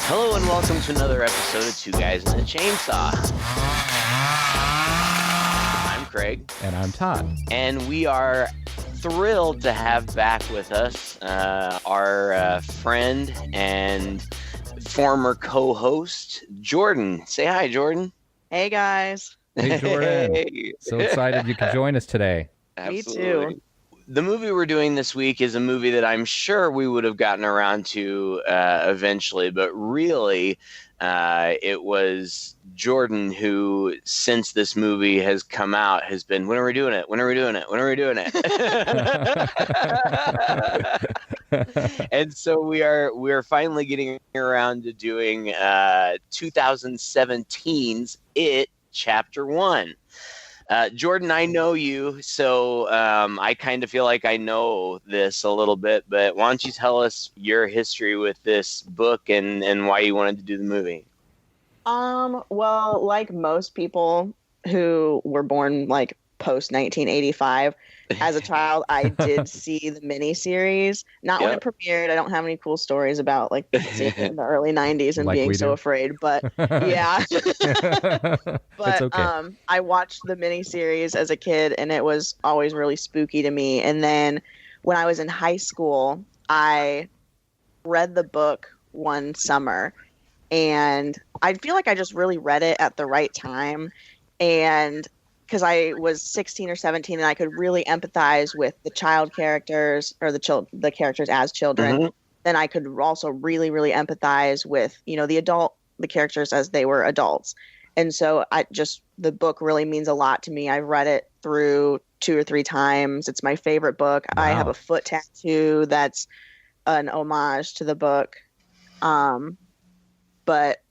Hello and welcome to another episode of Two Guys and a Chainsaw. I'm Craig. And I'm Todd. And we are thrilled to have back with us our friend and former co-host, Jordan. Say hi, Jordan. Hey, guys. Hey, Jordan. Hey. So excited you could join us today. Absolutely. Me too. The movie we're doing this week is a movie that I'm sure we would have gotten around to eventually, but really it was Jordan who, since this movie has come out, has been, when are we doing it? When are we doing it? When are we doing it? And so we are finally getting around to doing 2017's It Chapter 1. Jordan, I know you, so I kind of feel like I know this a little bit, but why don't you tell us your history with this book and why you wanted to do the movie? Well, like most people who were born like post 1985, as a child, I did see the miniseries. Not when it premiered. I don't have any cool stories about like seeing it in the early 90s and Like being we so do. afraid, but yeah. But okay. I watched the miniseries as a kid, and it was always really spooky to me. And then when I was in high school, I read the book one summer, and I feel like I just really read it at the right time. And because I was 16 or 17 and I could really empathize with the child characters or the characters as children, Mm-hmm. then I could also really, really empathize with, the characters as they were adults. And so the book really means a lot to me. I've read it through 2 or 3 times. It's my favorite book. Wow. I have a foot tattoo that's an homage to the book. But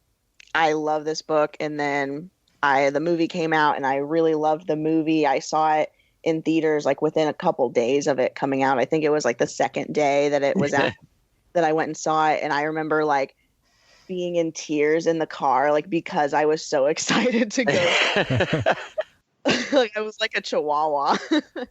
I love this book. And then the movie came out and I really loved the movie. I saw it in theaters like within a couple days of it coming out. I think it was like the second day that it was out that I went and saw it. And I remember like being in tears in the car, like because I was so excited to go. Like I was like a chihuahua.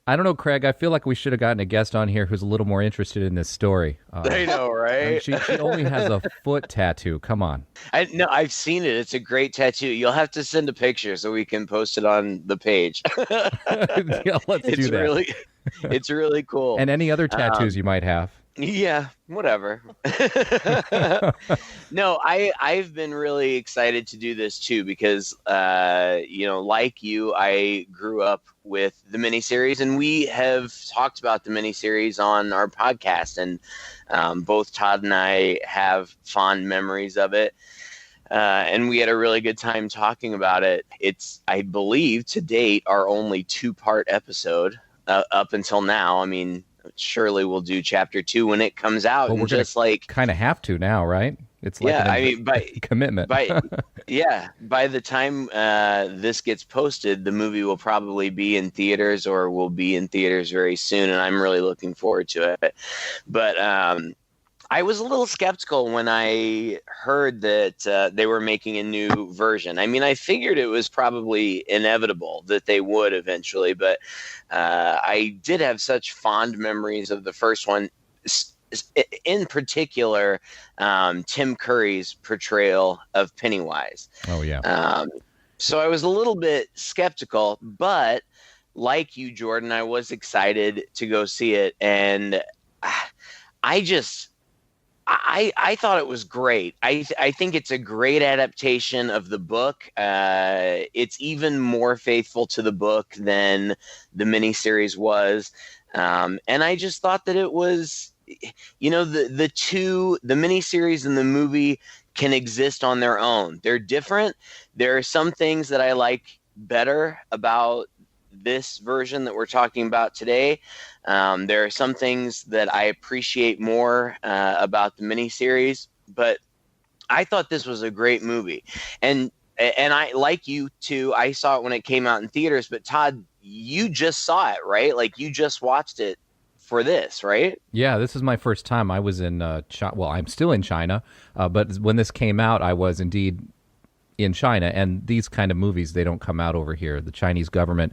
I don't know, Craig. I feel like we should have gotten a guest on here who's a little more interested in this story. I know, right? She only has a foot tattoo. Come on. No, I've seen it. It's a great tattoo. You'll have to send a picture so we can post it on the page. Yeah, let's do that. It's really cool. And any other tattoos you might have. Yeah, whatever. No, I've been really excited to do this too because, like you, I grew up with the miniseries, and we have talked about the miniseries on our podcast, and both Todd and I have fond memories of it. And we had a really good time talking about it. It's, I believe, to date, our only 2-part episode up until now. I mean, surely we'll do chapter 2 when it comes out. Well, And we're just like, kind of have to now, right? It's like by commitment. by the time this gets posted, the movie will probably be in theaters or will be in theaters very soon, and I'm really looking forward to it. But I was a little skeptical when I heard that they were making a new version. I mean, I figured it was probably inevitable that they would eventually, but I did have such fond memories of the first one. In particular, Tim Curry's portrayal of Pennywise. Oh, yeah. So I was a little bit skeptical, but like you, Jordan, I was excited to go see it. And I thought it was great. I think it's a great adaptation of the book. It's even more faithful to the book than the miniseries was. And I just thought that it was, the miniseries and the movie can exist on their own. They're different. There are some things that I like better about this version that we're talking about today. There are some things that I appreciate more about the miniseries, but I thought this was a great movie. And I, like you too, I saw it when it came out in theaters, but Todd, you just saw it, right? Like you just watched it for this, right? Yeah, this is my first time. I was in China. Well, I'm still in China, but when this came out, I was indeed in China, and these kind of movies, they don't come out over here. The Chinese government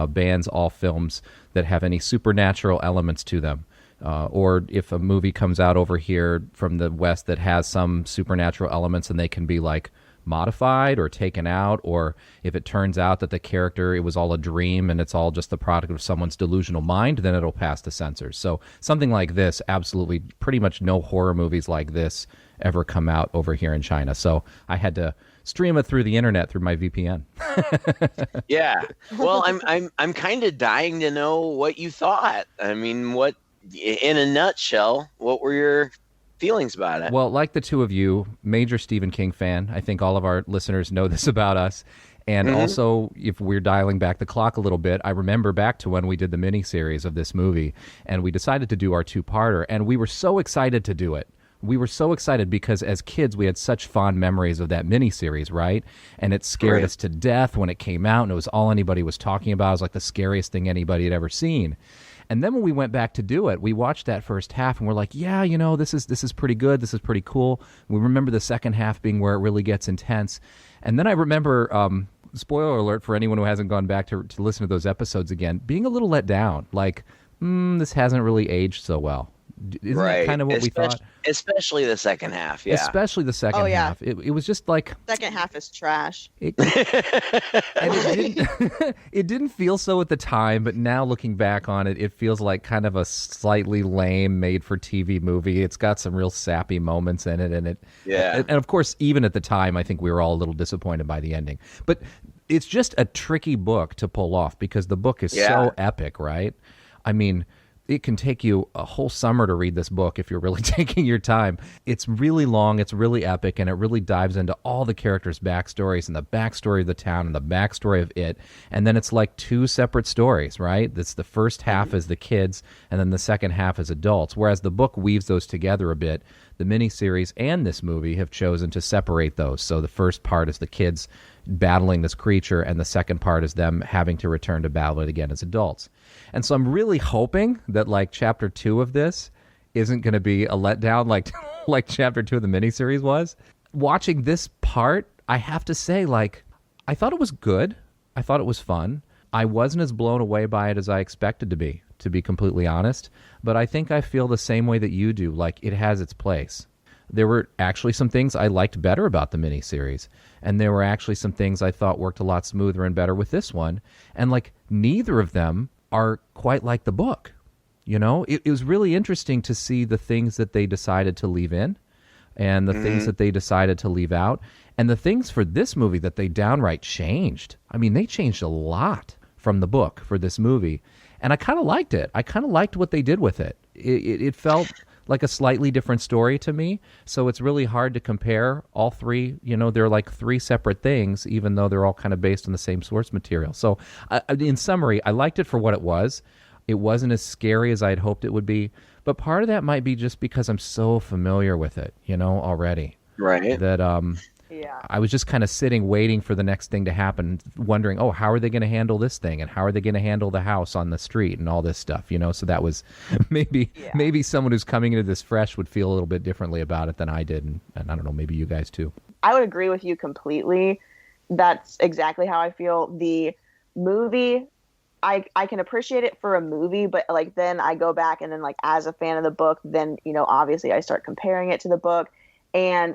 bans all films that have any supernatural elements to them. Or if a movie comes out over here from the West that has some supernatural elements and they can be like modified or taken out, or if it turns out that the character, it was all a dream and it's all just the product of someone's delusional mind, then it'll pass the censors. So something like this, absolutely, pretty much no horror movies like this ever come out over here in China. So I had to stream it through the internet through my VPN. Yeah. Well, I'm kind of dying to know what you thought. I mean, what, in a nutshell, what were your feelings about it? Well, like the two of you, major Stephen King fan. I think all of our listeners know this about us. And also, if we're dialing back the clock a little bit, I remember back to when we did the miniseries of this movie, and we decided to do our two-parter, and we were so excited to do it. We were so excited because as kids, we had such fond memories of that miniseries, right? And it scared us to death when it came out, and it was all anybody was talking about. It was like the scariest thing anybody had ever seen. And then when we went back to do it, we watched that first half and we're like, yeah, you know, this is pretty good. This is pretty cool. We remember the second half being where it really gets intense. And then I remember, spoiler alert for anyone who hasn't gone back to listen to those episodes again, being a little let down. Like, this hasn't really aged so well. Isn't that kind of what we thought? Especially the second half, yeah. Especially the second half. It was just like... Second half is trash. And it didn't feel so at the time, but now looking back on it, it feels like kind of a slightly lame made-for-TV movie. It's got some real sappy moments in it. And of course, even at the time, I think we were all a little disappointed by the ending. But it's just a tricky book to pull off because the book is so epic, right? I mean... It can take you a whole summer to read this book if you're really taking your time. It's really long, it's really epic, and it really dives into all the characters' backstories and the backstory of the town and the backstory of it. And then it's like two separate stories, right? It's the first half is the kids, and then the second half is adults. Whereas the book weaves those together a bit. The miniseries and this movie have chosen to separate those. So the first part is the kids battling this creature, and the second part is them having to return to battle it again as adults. And so I'm really hoping that like chapter 2 of this isn't going to be a letdown like chapter 2 of the miniseries was. Watching this part, I have to say, like, I thought it was good. I thought it was fun. I wasn't as blown away by it as I expected to be completely honest. But I think I feel the same way that you do. Like, it has its place. There were actually some things I liked better about the miniseries. And there were actually some things I thought worked a lot smoother and better with this one. And, like, neither of them are quite like the book. You know, it was really interesting to see the things that they decided to leave in and the things that they decided to leave out. And the things for this movie that they downright changed. I mean, they changed a lot from the book for this movie. And I kind of liked it. I kind of liked what they did with it. It felt like a slightly different story to me. So it's really hard to compare all three. You know, they're like three separate things, even though they're all kind of based on the same source material. So in summary, I liked it for what it was. It wasn't as scary as I'd hoped it would be. But part of that might be just because I'm so familiar with it, you know, already. Right. That I was just kind of sitting waiting for the next thing to happen, wondering, oh, how are they going to handle this thing? And how are they going to handle the house on the street and all this stuff, you know? So that was maybe someone who's coming into this fresh would feel a little bit differently about it than I did. And I don't know, maybe you guys too. I would agree with you completely. That's exactly how I feel. The movie, I can appreciate it for a movie, but like then I go back and then like as a fan of the book, then, you know, obviously I start comparing it to the book. And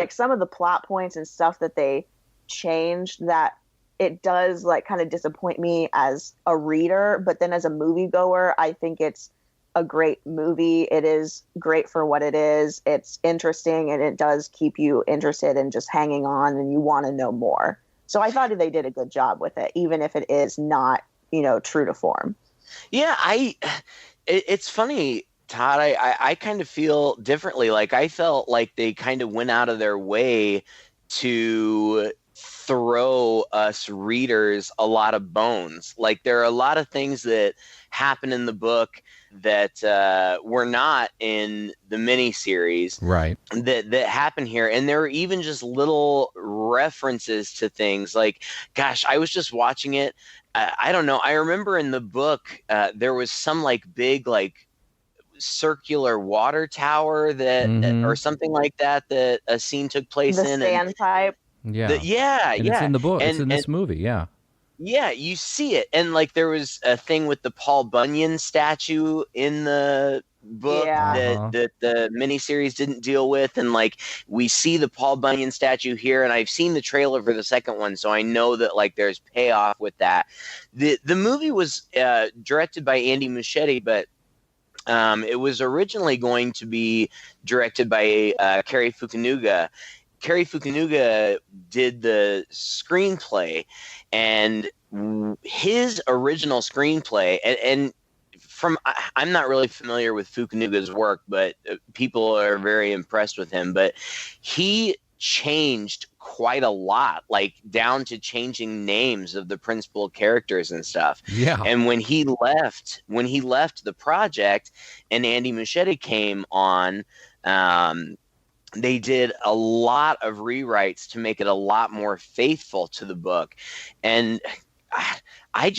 some of the plot points and stuff that they changed, that it does like kind of disappoint me as a reader. But then as a moviegoer, I think it's a great movie. It is great for what it is. It's interesting and it does keep you interested and just hanging on and you want to know more. So I thought they did a good job with it, even if it is not, you know, true to form. Yeah, it's funny, Todd, I kind of feel differently. Like I felt like they kind of went out of their way to throw us readers a lot of bones. Like there are a lot of things that happen in the book that were not in the miniseries, right? That happen here, and there were even just little references to things. Like, gosh, I was just watching it. I don't know. I remember in the book there was some like big like circular water tower that or something like that a scene took place in. The sand pipe. Yeah. And it's in the book. It's in this movie. Yeah. Yeah, you see it. And like there was a thing with the Paul Bunyan statue in the book that the miniseries didn't deal with, and like we see the Paul Bunyan statue here, and I've seen the trailer for the second one, so I know that like there's payoff with that. The movie was directed by Andy Muschietti, but it was originally going to be directed by Cary Fukunaga. Cary Fukunaga did the screenplay, and his original screenplay, and I'm not really familiar with Fukunaga's work, but people are very impressed with him. But he changed quite a lot, like down to changing names of the principal characters and stuff. Yeah. And when he left the project, and Andy Muschietti came on, they did a lot of rewrites to make it a lot more faithful to the book. And I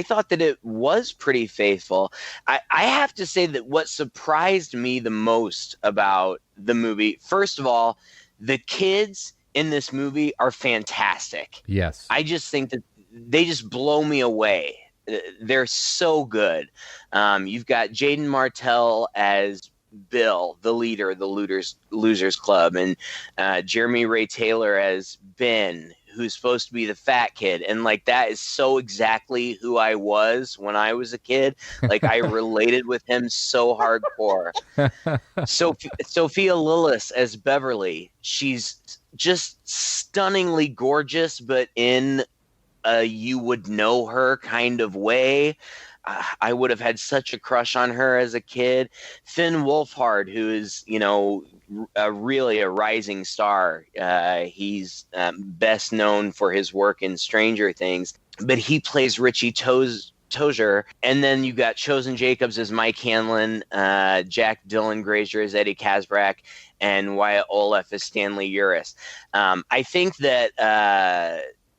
thought that it was pretty faithful. I have to say that what surprised me the most about the movie, first of all, the kids in this movie are fantastic. Yes. I just think that they just blow me away. They're so good. You've got Jaden Martell as Bill, the leader of the Losers Club, and Jeremy Ray Taylor as Ben, who's supposed to be the fat kid. And like, that is so exactly who I was when I was a kid. Like, I related with him so hardcore. Sophia Lillis as Beverly. She's just stunningly gorgeous, but in a you would know her kind of way. I would have had such a crush on her as a kid. Finn Wolfhard, who is, really a rising star. He's best known for his work in Stranger Things, but he plays Richie Tozier. And then you got Chosen Jacobs as Mike Hanlon, Jack Dylan Grazer as Eddie Kazbrak, and Wyatt Oleff as Stanley Uris. I think that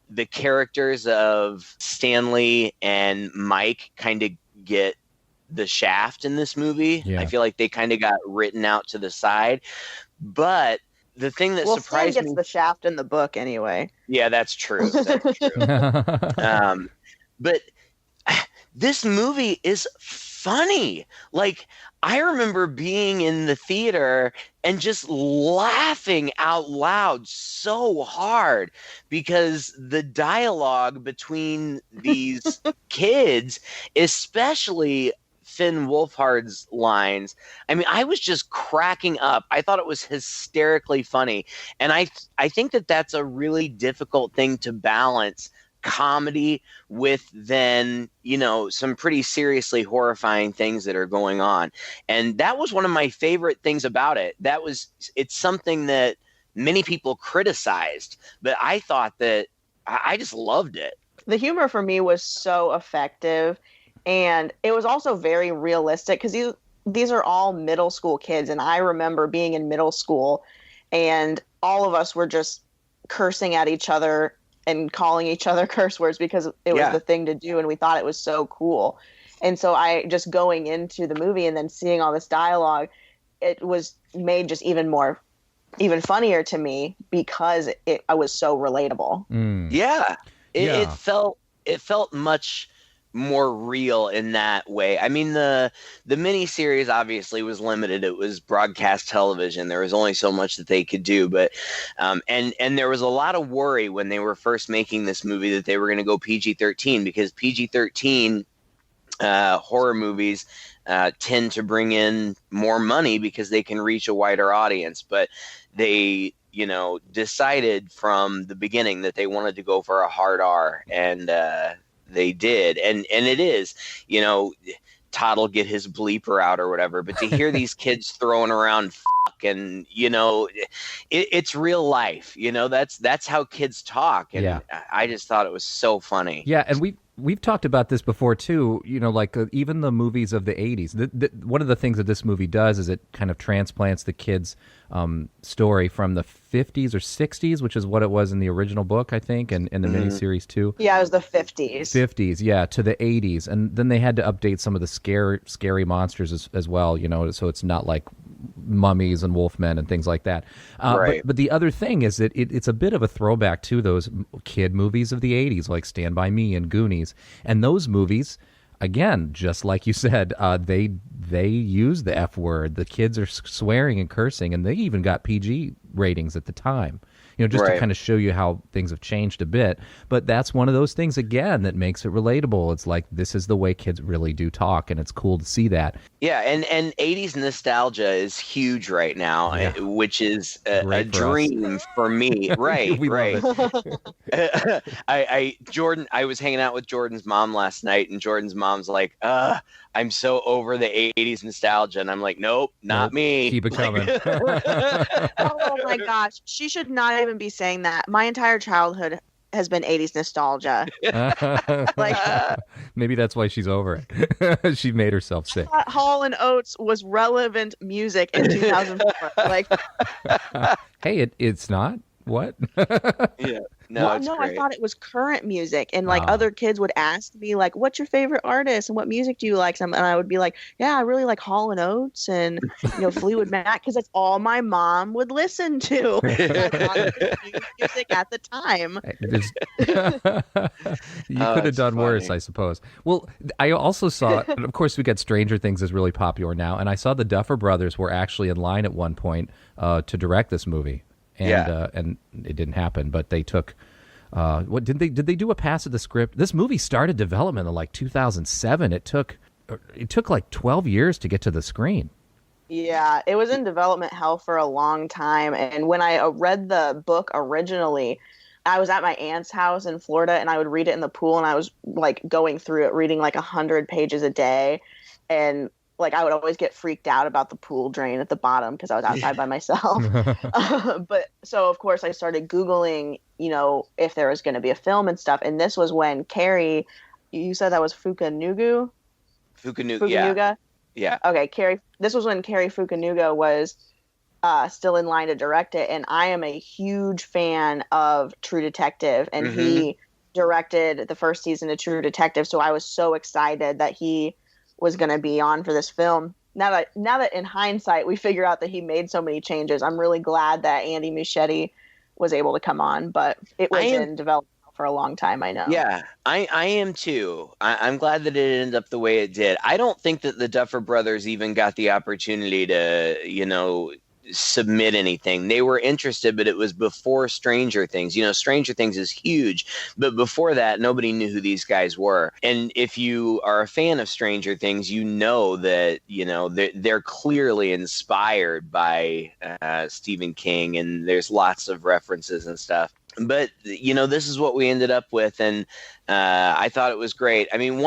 the characters of Stanley and Mike kind of get the shaft in this movie. Yeah. I feel like they kind of got written out to the side. But the thing that surprised Stan gets the shaft in the book anyway. Yeah, that's true. That's true. But this movie is funny. Like, I remember being in the theater and just laughing out loud so hard because the dialogue between these kids, especially Finn Wolfhard's lines, I mean, I was just cracking up. I thought it was hysterically funny. And I think that that's a really difficult thing to balance, comedy with then, some pretty seriously horrifying things that are going on. And that was one of my favorite things about it. It's something that many people criticized, but I thought that I just loved it. The humor for me was so effective, and it was also very realistic because these are all middle school kids. And I remember being in middle school and all of us were just cursing at each other and calling each other curse words because it was the thing to do, and we thought it was so cool. And so I just going into the movie and then seeing all this dialogue, it was made just even funnier to me because I was so relatable. Yeah. It felt much more real in that way. I mean, the miniseries obviously was limited. It was broadcast television. There was only so much that they could do, but and there was a lot of worry when they were first making this movie that they were going to go PG-13 because PG-13 horror movies tend to bring in more money because they can reach a wider audience. But they decided from the beginning that they wanted to go for a hard R, and they did, and it is, Todd will get his bleeper out or whatever, but to hear these kids throwing around fuck and it's real life, that's how kids talk, and I just thought it was so funny. Yeah, and we've talked about this before too, even the movies of the 80s. One of the things that this movie does is it kind of transplants the kids' story from the 50s or 60s, which is what it was in the original book, I think, and in the miniseries too. Yeah, it was the 50s. 50s, yeah, to the 80s. And then they had to update some of the scary monsters as well, so it's not like mummies and wolfmen and things like that. Right. But the other thing is that it's a bit of a throwback to those kid movies of the 80s, like Stand By Me and Goonies. And those movies, again, just like you said, they use the F word. The kids are swearing and cursing, and they even got PG ratings at the time. Just to kind of show you how things have changed a bit. But that's one of those things, again, that makes it relatable. It's like, this is the way kids really do talk, and it's cool to see that. Yeah, and 80s nostalgia is huge right now, which is a dream for me. Right, right. Jordan, I was hanging out with Jordan's mom last night, and Jordan's mom's like, I'm so over the 80s nostalgia. And I'm like, nope, not me. Keep it coming. Oh my gosh. She should not even be saying that. My entire childhood has been 80s nostalgia. Maybe that's why she's over it. She made herself sick. Hall & Oates was relevant music in 2004. Hey, it's not? What? Yeah. No, I thought it was current music, and other kids would ask me like, "What's your favorite artist and what music do you like?" And I would be like, "Yeah, I really like Hall & Oates and Fleetwood Mac because that's all my mom would listen to." I thought it was music at the time. You could have done worse, I suppose. Well, I also saw, and of course, we got Stranger Things is really popular now, and I saw the Duffer Brothers were actually in line at one point to direct this movie. And it didn't happen, but they took what did they do a pass of the script? This movie started development in like 2007. It took like 12 years to get to the screen. Yeah, it was in development hell for a long time. And when I read the book originally, I was at my aunt's house in Florida, and I would read it in the pool, and I was like going through it, reading like 100 pages a day, and like I would always get freaked out about the pool drain at the bottom because I was outside by myself. But so of course I started Googling, if there was going to be a film and stuff. And this was when Carrie, you said that was Fukunuga? Yeah. Okay. This was when Carrie Fukunuga was still in line to direct it. And I am a huge fan of True Detective, and he directed the first season of True Detective. So I was so excited that he was going to be on for this film. Now that in hindsight we figure out that he made so many changes, I'm really glad that Andy Muschietti was able to come on, but it was in development for a long time, I know. Yeah, I am too. I'm glad that it ended up the way it did. I don't think that the Duffer Brothers even got the opportunity to, submit anything. They were interested, but it was before Stranger Things. Stranger Things is huge, but before that, nobody knew who these guys were. And if you are a fan of Stranger Things, that, they're clearly inspired by Stephen King, and there's lots of references and stuff. But, this is what we ended up with, and I thought it was great. I mean,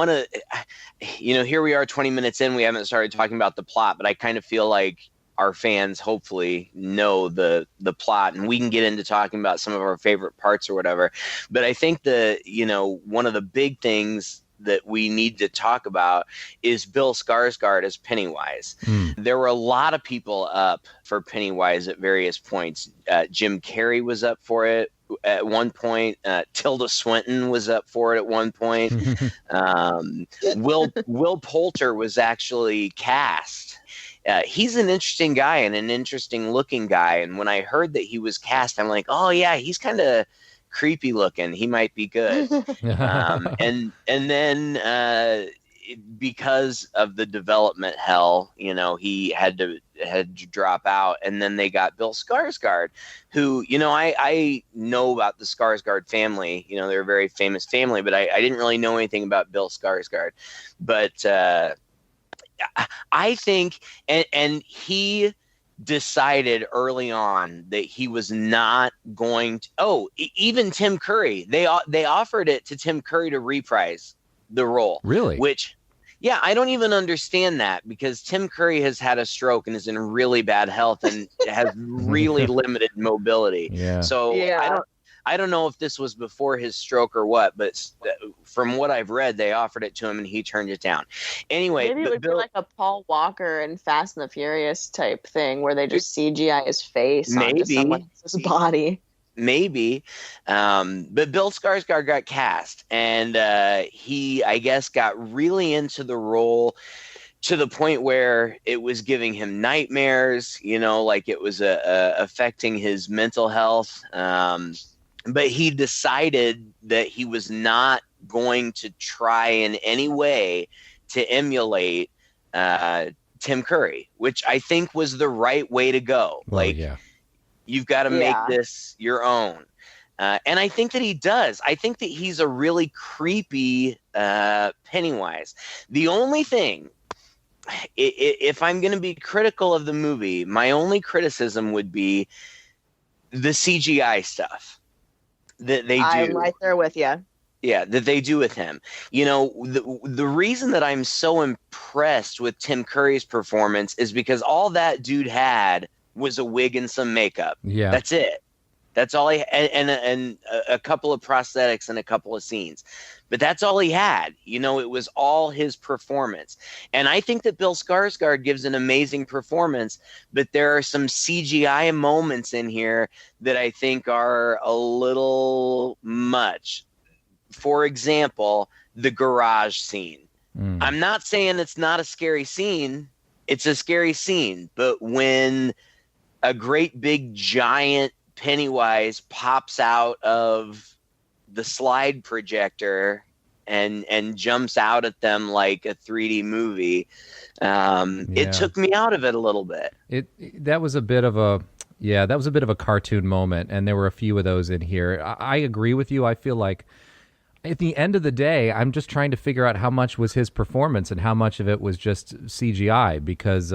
here we are 20 minutes in, we haven't started talking about the plot, but I kind of feel like our fans hopefully know the plot, and we can get into talking about some of our favorite parts or whatever. But I think one of the big things that we need to talk about is Bill Skarsgård as Pennywise. There were a lot of people up for Pennywise at various points. Jim Carrey was up for it at one point. Tilda Swinton was up for it at one point. Will Poulter was actually cast. He's an interesting guy and an interesting looking guy. And when I heard that he was cast, I'm like, oh yeah, he's kind of creepy looking. He might be good. And then because of the development hell, he had to drop out. And then they got Bill Skarsgård, who, I know about the Skarsgård family. They're a very famous family, but I didn't really know anything about Bill Skarsgård. But I think, and he decided early on that he was not going to. Even Tim Curry, they offered it to Tim Curry to reprise the role. Really? Which, yeah, I don't even understand that, because Tim Curry has had a stroke and is in really bad health and has really limited mobility. Yeah. So yeah. I don't know if this was before his stroke or what, but from what I've read, they offered it to him and he turned it down. Anyway, maybe it would be like a Paul Walker and Fast and the Furious type thing where they just CGI his face onto someone else's body. Maybe. But Bill Skarsgård got cast, and he, I guess, got really into the role to the point where it was giving him nightmares, like it was affecting his mental health. But he decided that he was not going to try in any way to emulate Tim Curry, which I think was the right way to go. You've got to make this your own. And I think that he does. I think that he's a really creepy Pennywise. The only thing, if I'm going to be critical of the movie, my only criticism would be the CGI stuff that they do. I'm right there with you. Yeah, that they do with him. You know, the reason that I'm so impressed with Tim Curry's performance is because all that dude had was a wig and some makeup. Yeah. That's it. That's all he and a couple of prosthetics and a couple of scenes. But that's all he had. You know, it was all his performance. And I think that Bill Skarsgård gives an amazing performance, but there are some CGI moments in here that I think are a little much. For example, the garage scene. I'm not saying it's not a scary scene. It's a scary scene. But when a great big giant Pennywise pops out of the slide projector and jumps out at them like a 3D movie, it took me out of it a little bit. That was a bit of a cartoon moment, and there were a few of those in here. I agree with you. I feel like at the end of the day, I'm just trying to figure out how much was his performance and how much of it was just CGI, because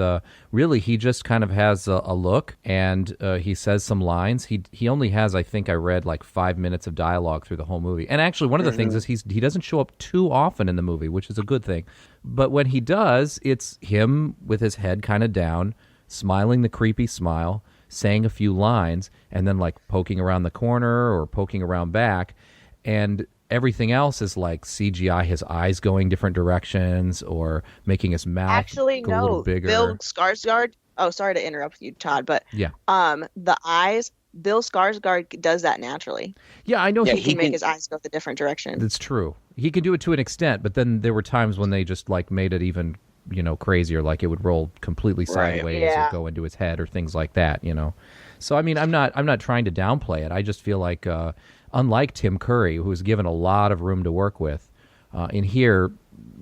really he just kind of has a look, and he says some lines. He only has, I think I read, like 5 minutes of dialogue through the whole movie. And actually one of the things is he doesn't show up too often in the movie, which is a good thing. But when he does, it's him with his head kind of down, smiling the creepy smile, saying a few lines, and then like poking around the corner or poking around back. And everything else is like CGI, his eyes going different directions or making his mouth go a little bigger. Bill Skarsgård. Oh, sorry to interrupt you, Todd, but yeah, the eyes. Bill Skarsgård does that naturally. Yeah, I know he can make his eyes go the different direction. That's true. He can do it to an extent, but then there were times when they just like made it even, crazier. Like it would roll completely sideways or go into his head or things like that. So I mean, I'm not trying to downplay it. I just feel like. Unlike Tim Curry, who's given a lot of room to work with, in here,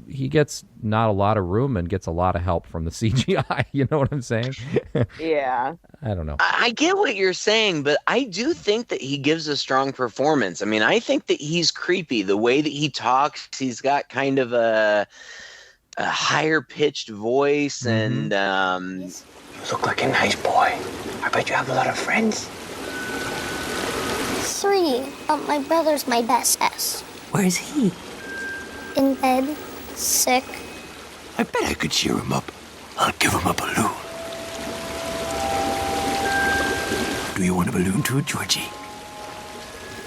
he gets not a lot of room and gets a lot of help from the CGI. You know what I'm saying? Yeah. I don't know. I get what you're saying, but I do think that he gives a strong performance. I mean, I think that he's creepy. The way that he talks, he's got kind of a higher pitched voice, and you look like a nice boy. I bet you have a lot of friends. 3, but my brother's my best S. Where's he? In bed, sick. I bet I could cheer him up. I'll give him a balloon. Do you want a balloon too, Georgie?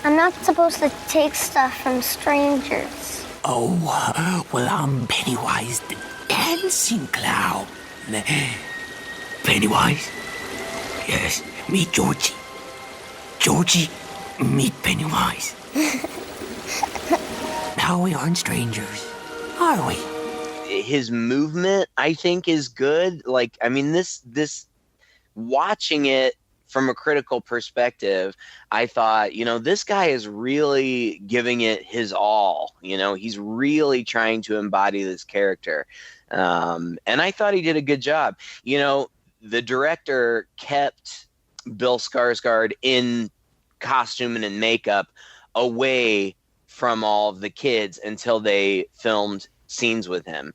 I'm not supposed to take stuff from strangers. Oh, well, I'm Pennywise the Dancing Clown. Pennywise? Yes, meet Georgie. Georgie, meet Pennywise. Now we aren't strangers, are we? His movement, I think, is good. Like, I mean, this watching it from a critical perspective, I thought, this guy is really giving it his all. He's really trying to embody this character. And I thought he did a good job. The director kept Bill Skarsgård in costume and in makeup away from all of the kids until they filmed scenes with him.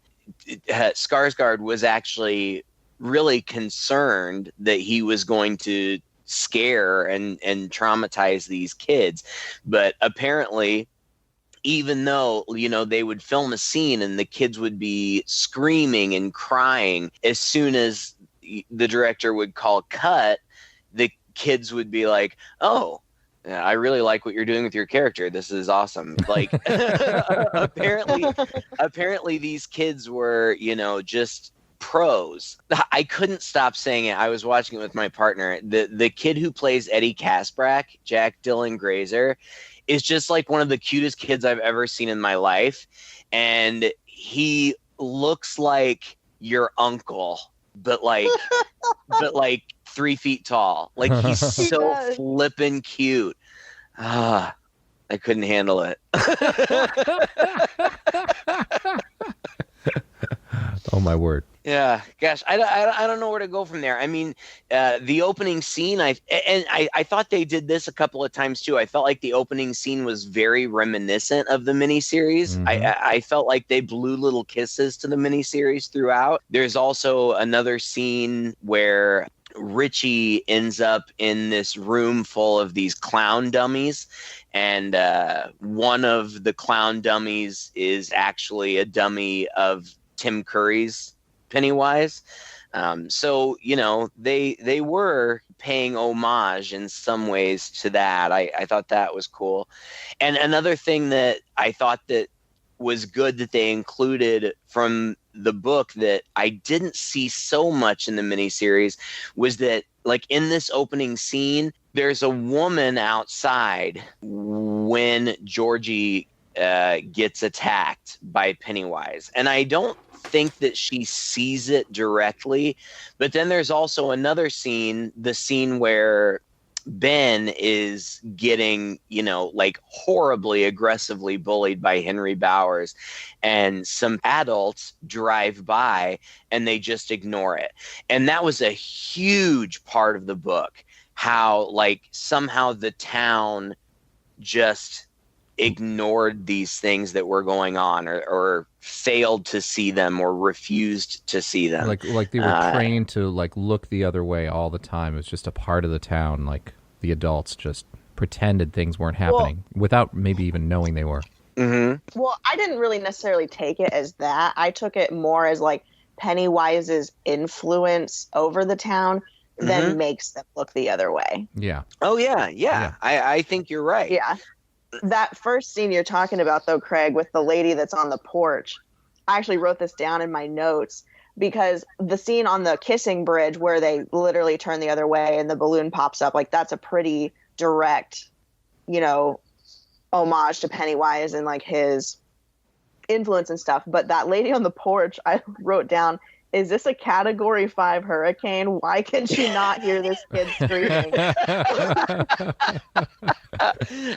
Skarsgård was actually really concerned that he was going to scare and traumatize these kids. But apparently, even though, they would film a scene and the kids would be screaming and crying, as soon as the director would call cut, the kids would be like, "Oh, I really like what you're doing with your character. This is awesome." Like, apparently these kids were, just pros. I couldn't stop saying it. I was watching it with my partner. The kid who plays Eddie Kaspbrak, Jack Dylan Grazer, is just like one of the cutest kids I've ever seen in my life. And he looks like your uncle, but like 3 feet tall. Like, he's so flippin' cute. I couldn't handle it. Oh my word. Yeah, gosh, I don't know where to go from there. I mean, the opening scene, I thought they did this a couple of times too. I felt like the opening scene was very reminiscent of the miniseries. I felt like they blew little kisses to the miniseries throughout. There's also another scene where Richie ends up in this room full of these clown dummies, and one of the clown dummies is actually a dummy of Tim Curry's Pennywise. So, you know, they were paying homage in some ways to that. I thought that was cool. And another thing that I thought that was good that they included from the book that I didn't see so much in the miniseries was that, like, in this opening scene, there's a woman outside when Georgie gets attacked by Pennywise. And I don't think that she sees it directly, but then there's also another scene, the scene where Ben is getting, you know, like horribly aggressively bullied by Henry Bowers, and some adults drive by and they just ignore it. And that was a huge part of the book, how like somehow the town just ignored these things that were going on, or failed to see them, or refused to see them. Like they were trained to like look the other way all the time. It was just a part of the town. Like the adults just pretended things weren't happening without maybe even knowing they were. Mm-hmm. Well, I didn't really necessarily take it as that. I took it more as like Pennywise's influence over the town then makes them look the other way. Yeah. Oh, yeah. I think you're right. Yeah. That first scene you're talking about, though, Craig, with the lady that's on the porch, I actually wrote this down in my notes, because the scene on the kissing bridge where they literally turn the other way and the balloon pops up, like that's a pretty direct, you know, homage to Pennywise and like his influence and stuff. But that lady on the porch, I wrote down, is this a Category 5 hurricane? Why can she not hear this kid screaming?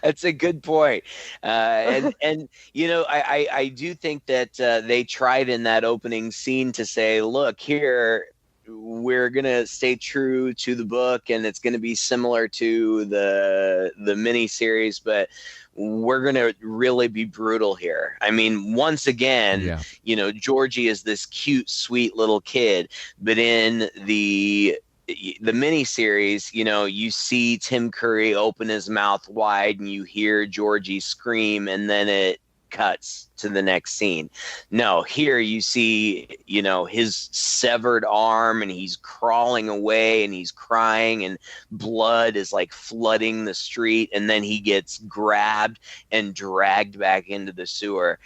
That's a good point. And you know, I do think that they tried in that opening scene to say, look, here, we're going to stay true to the book, and it's going to be similar to the miniseries, but we're going to really be brutal here. I mean, once again, you know, Georgie is this cute, sweet little kid, but in the miniseries, you know, you see Tim Curry open his mouth wide and you hear Georgie scream, and then it cuts to the next scene. No, here you see, you know, his severed arm, and he's crawling away and he's crying, and blood is like flooding the street, and then he gets grabbed and dragged back into the sewer.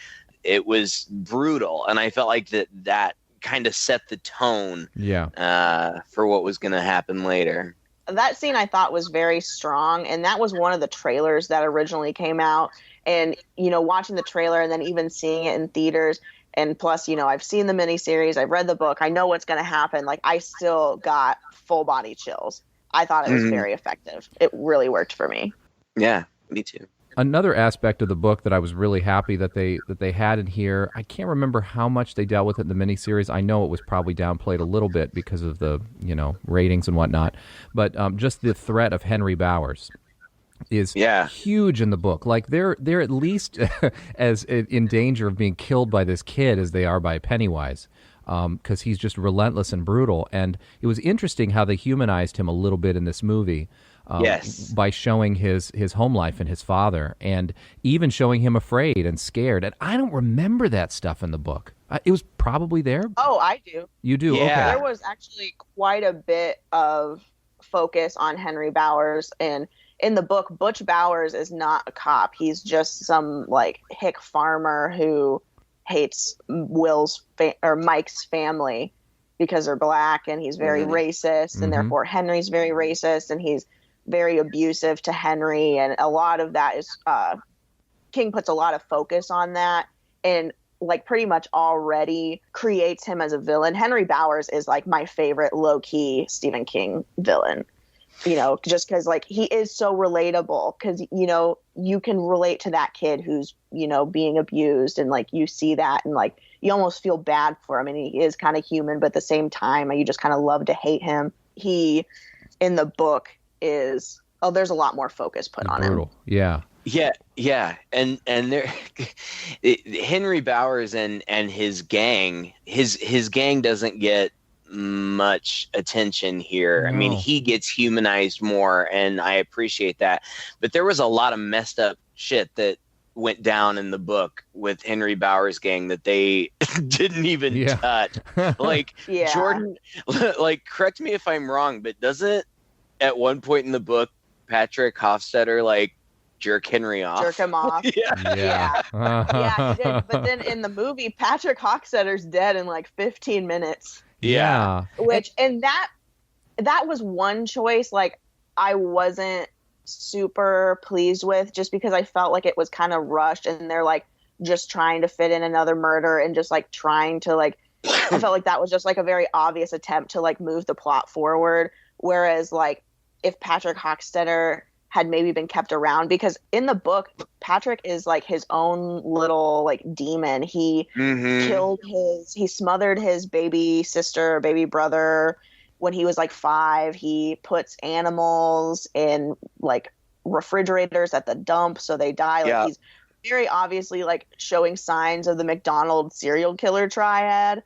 It was brutal, and I felt like that kind of set the tone for what was going to happen later. That scene I thought was very strong, and that was one of the trailers that originally came out. And, you know, watching the trailer and then even seeing it in theaters, and plus, you know, I've seen the miniseries, I've read the book, I know what's going to happen. Like, I still got full body chills. I thought it was very effective. It really worked for me. Yeah, me too. Another aspect of the book that I was really happy that they had in here, I can't remember how much they dealt with it in the miniseries. I know it was probably downplayed a little bit because of the, you know, ratings and whatnot, but just the threat of Henry Bowers is huge in the book. Like they're at least as in danger of being killed by this kid as they are by Pennywise, because he's just relentless and brutal. And it was interesting how they humanized him a little bit in this movie. By showing his home life and his father, and even showing him afraid and scared. And I don't remember that stuff in the book. It was probably there. Oh, I do. You do? Yeah. Okay. There was actually quite a bit of focus on Henry Bowers, and in the book, Butch Bowers is not a cop. He's just some like hick farmer who hates Mike's family because they're black, and he's very racist, and therefore Henry's very racist, and he's very abusive to Henry. And a lot of that is King puts a lot of focus on that, and like pretty much already creates him as a villain. Henry Bowers is like my favorite low-key Stephen King villain. you know, just because like he is so relatable, because, you know, you can relate to that kid who's, you know, being abused, and like you see that and like you almost feel bad for him, and he is kind of human, but at the same time you just kind of love to hate him. He in the book is there's a lot more focus put on him. Yeah. Yeah, and there, Henry Bowers and his gang, his gang doesn't get much attention here. No. I mean, he gets humanized more, and I appreciate that. But there was a lot of messed up shit that went down in the book with Henry Bowers' gang that they didn't even touch. Like Jordan, like, correct me if I'm wrong, but doesn't at one point in the book Patrick Hofstetter like jerk Henry off? Jerk him off. Yeah, he did. But then in the movie, Patrick Hochstetter's dead in like 15 minutes. Yeah. And that was one choice like I wasn't super pleased with, just because I felt like it was kind of rushed, and they're like just trying to fit in another murder and just like trying to like I felt like that was just like a very obvious attempt to like move the plot forward. Whereas like if Patrick Hochstetter had maybe been kept around, because in the book Patrick is like his own little like demon. He he smothered his baby sister or baby brother when he was like 5. He puts animals in like refrigerators at the dump so they die. Like he's very obviously like showing signs of the McDonald's serial killer triad,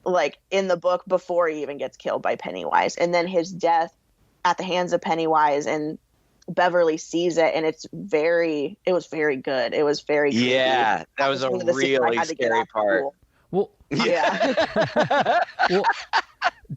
like in the book before he even gets killed by Pennywise. And then his death at the hands of Pennywise, and Beverly sees it, and it was very good. It was very creepy. Yeah, that was a really scary part. Well, yeah. Well,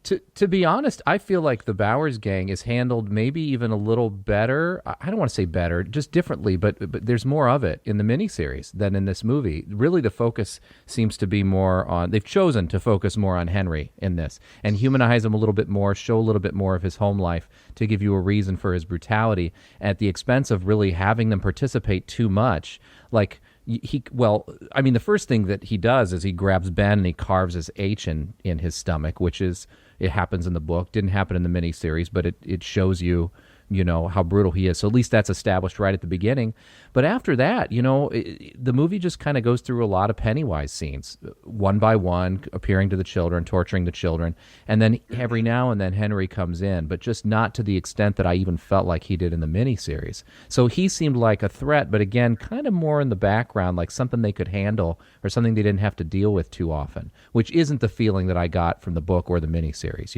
to be honest, I feel like the Bowers gang is handled maybe even a little better. I don't want to say better, just differently, but there's more of it in the miniseries than in this movie. Really, the focus seems to be more on, they've chosen to focus more on Henry in this and humanize him a little bit more, show a little bit more of his home life to give you a reason for his brutality at the expense of really having them participate too much. Like, the first thing that he does is he grabs Ben and he carves his H in his stomach, which is, it happens in the book. Didn't happen in the miniseries, but it shows you, how brutal he is. So at least that's established right at the beginning. But after that, the movie just kind of goes through a lot of Pennywise scenes, one by one, appearing to the children, torturing the children. And then every now and then Henry comes in, but just not to the extent that I even felt like he did in the miniseries. So he seemed like a threat, but again, kind of more in the background, like something they could handle or something they didn't have to deal with too often, which isn't the feeling that I got from the book or the miniseries,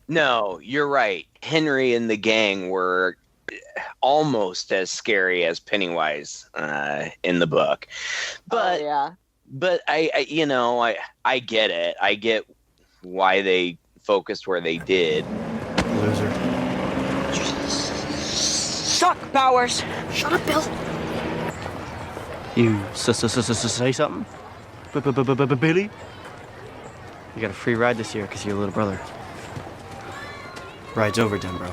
No, you're right. Henry and the gang were almost as scary as Pennywise in the book. But but I get it. I get why they focused where they did. Loser. Suck, Bowers. Shut up, Bill. You say something? Billy? You got a free ride this year because you're your little brother. Ride's over, Denbro.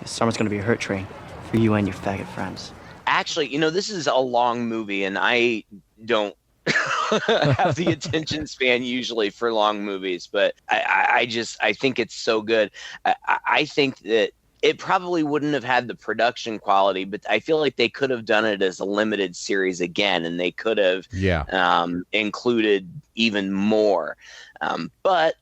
This summer's gonna be a hurt train for you and your faggot friends. Actually, this is a long movie, and I don't have the attention span usually for long movies, but I think it's so good. I think that it probably wouldn't have had the production quality, but I feel like they could have done it as a limited series again, and they could have included even more. But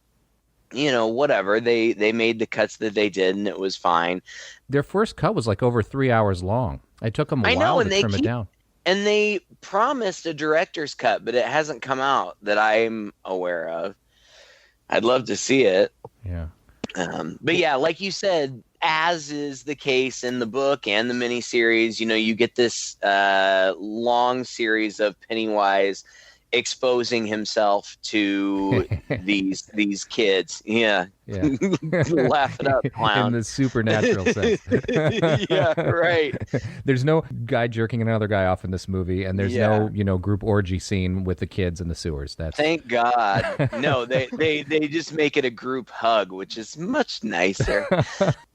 whatever, they made the cuts that they did, and it was fine. Their first cut was like over 3 hours long. It took them a while to trim it down. And they promised a director's cut, but it hasn't come out that I'm aware of. I'd love to see it. Yeah. But yeah, like you said, as is the case in the book and the miniseries, you get this long series of Pennywise exposing himself to these kids. Yeah. Laugh it up, clown. In the supernatural sense. Yeah, right. There's no guy jerking another guy off in this movie, and there's no, group orgy scene with the kids in the sewers. Thank God. No, they just make it a group hug, which is much nicer.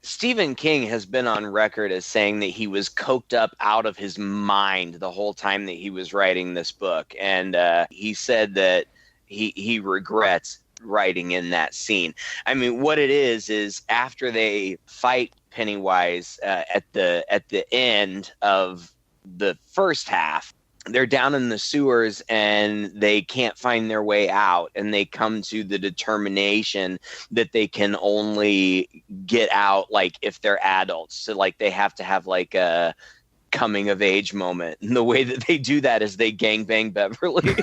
Stephen King has been on record as saying that he was coked up out of his mind the whole time that he was writing this book, and he said that he regrets writing in that scene. I mean, what it is after they fight Pennywise at the end of the first half. They're down in the sewers and they can't find their way out, and they come to the determination that they can only get out like if they're adults. So like they have to have like a coming of age moment, and the way that they do that is they gangbang Beverly.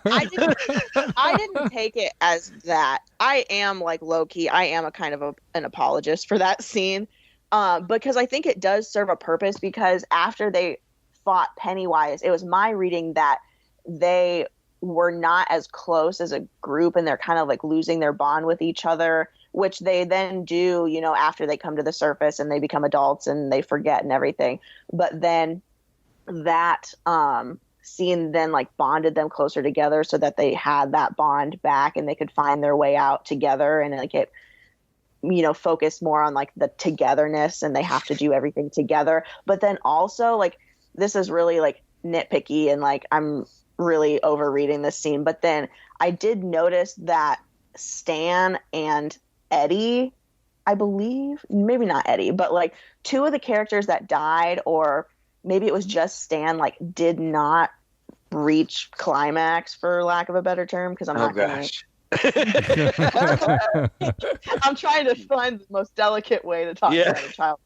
I didn't take it as that. I am like low-key, I am a kind of an apologist for that scene, because I think it does serve a purpose, because after they fought Pennywise, it was my reading that they were not as close as a group, and they're kind of like losing their bond with each other, which they then do, you know, after they come to the surface and they become adults and they forget and everything. But then that scene then like bonded them closer together, so that they had that bond back and they could find their way out together, and like it, you know, focused more on like the togetherness, and they have to do everything together. But then also, like, this is really like nitpicky, and like I'm really overreading this scene, but then I did notice that Stan and Eddie, I believe, maybe not Eddie, but like two of the characters that died, or maybe it was just Stan, like did not reach climax, for lack of a better term, because I'm not gonna I'm trying to find the most delicate way to talk about a child.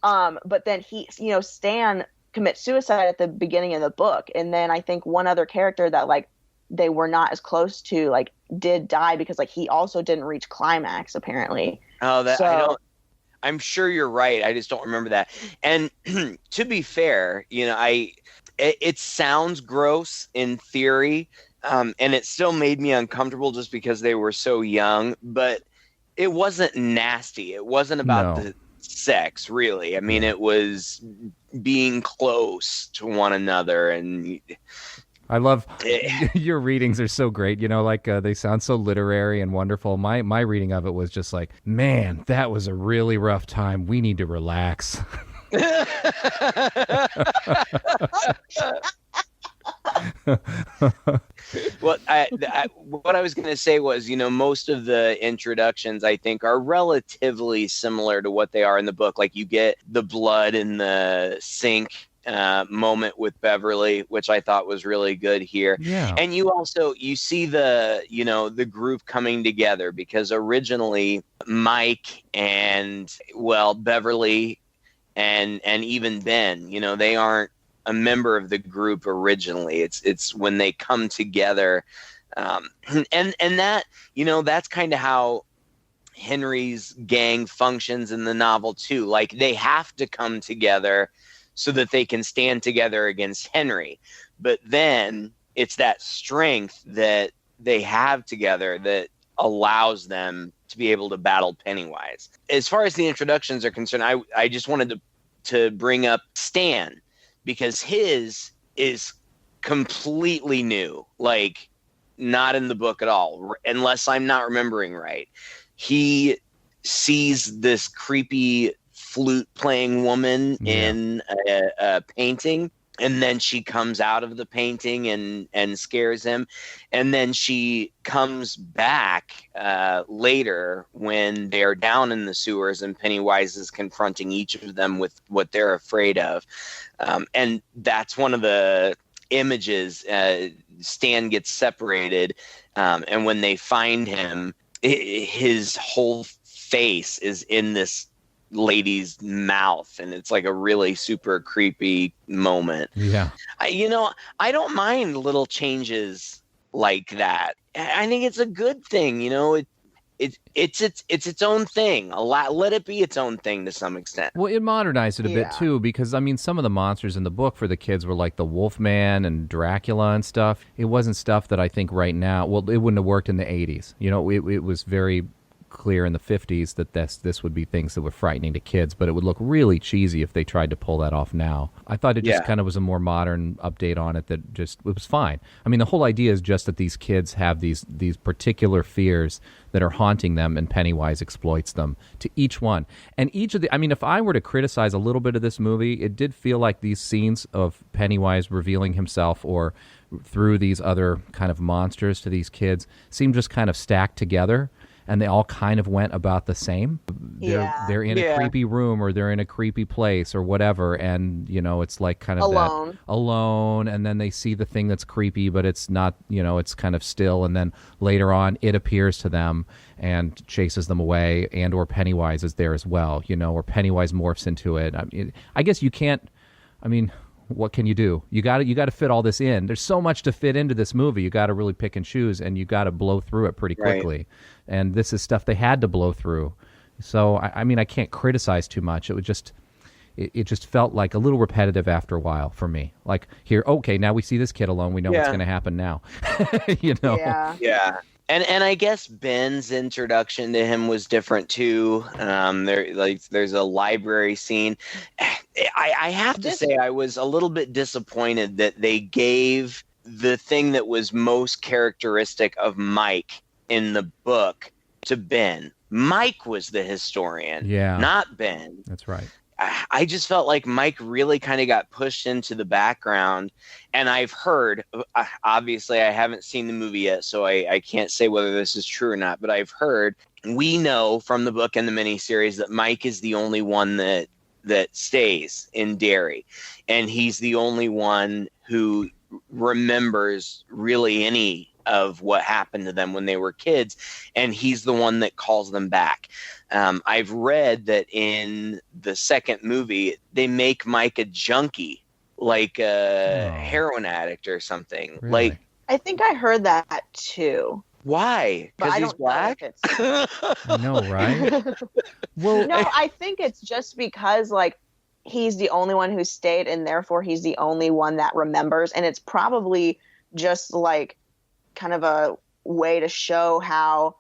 But then he, you know, Stan commits suicide at the beginning of the book, and then I think one other character that like they were not as close to like did die, because like he also didn't reach climax apparently. I'm sure you're right. I just don't remember that. And to be fair, you know, it sounds gross in theory, and it still made me uncomfortable just because they were so young, but it wasn't nasty. It wasn't about the sex, really. I mean, it was being close to one another. And I love your readings are so great, you know, like they sound so literary and wonderful. My reading of it was just like, man, that was a really rough time. We need to relax. Well, what I was going to say was, you know, most of the introductions I think are relatively similar to what they are in the book. Like you get the blood in the sink moment with Beverly, which I thought was really good here. Yeah. And you see the group coming together, because originally Mike and Beverly and even Ben, you know, they aren't a member of the group originally. It's when they come together, and that, you know, that's kind of how Henry's gang functions in the novel too. Like they have to come together so that they can stand together against Henry, but then it's that strength that they have together that allows them to be able to battle Pennywise. As far as the introductions are concerned, I just wanted to bring up Stan, because his is completely new, like not in the book at all, unless I'm not remembering right. He sees this creepy flute playing woman in a painting, and then she comes out of the painting and scares him, and then she comes back later when they're down in the sewers and Pennywise is confronting each of them with what they're afraid of, and that's one of the images. Stan gets separated, and when they find him, his whole face is in this lady's mouth, and it's like a really super creepy moment. Yeah. I don't mind little changes like that. I think it's a good thing, you know. It's its own thing. Let it be its own thing to some extent. Well, it modernized it a bit too, because I mean, some of the monsters in the book for the kids were like the Wolfman and Dracula and stuff. It wasn't stuff that I think right now, well, it wouldn't have worked in the 80s. You know, it was very clear in the 50s that this would be things that were frightening to kids, but it would look really cheesy if they tried to pull that off now. I thought it just kind of was a more modern update on it that just, it was fine. I mean, the whole idea is just that these kids have these particular fears that are haunting them, and Pennywise exploits them to each one. And each of the, I mean, if I were to criticize a little bit of this movie, it did feel like these scenes of Pennywise revealing himself or through these other kind of monsters to these kids seemed just kind of stacked together. and they all kind of went about the same. They're in a creepy room, or they're in a creepy place, or whatever, and it's like kind of alone, and then they see the thing that's creepy, but it's not, it's kind of still, and then later on it appears to them and chases them away, and or Pennywise is there as well, or Pennywise morphs into it. I guess you can't. What can you do? You got to fit all this in. There's so much to fit into this movie. You got to really pick and choose, and you got to blow through it pretty quickly. Right. And this is stuff they had to blow through. So I can't criticize too much. It just felt like a little repetitive after a while for me. Like, here, okay, now we see this kid alone. We know what's going to happen now. Yeah. And I guess Ben's introduction to him was different too. There's a library scene. I have to say I was a little bit disappointed that they gave the thing that was most characteristic of Mike in the book to Ben. Mike was the historian, not Ben. That's right. I just felt like Mike really kind of got pushed into the background. And I've heard, obviously I haven't seen the movie yet, so I can't say whether this is true or not, but I've heard, we know from the book and the miniseries that Mike is the only one that stays in Derry. And he's the only one who remembers really any of what happened to them when they were kids, and he's the one that calls them back. I've read that in the second movie they make Mike a junkie, like a heroin addict or something. Really? Like, I think I heard that too. Why? Because he's black? I know, right? Well, no, I think it's just because like he's the only one who stayed, and therefore he's the only one that remembers, and it's probably just like kind of a way to show how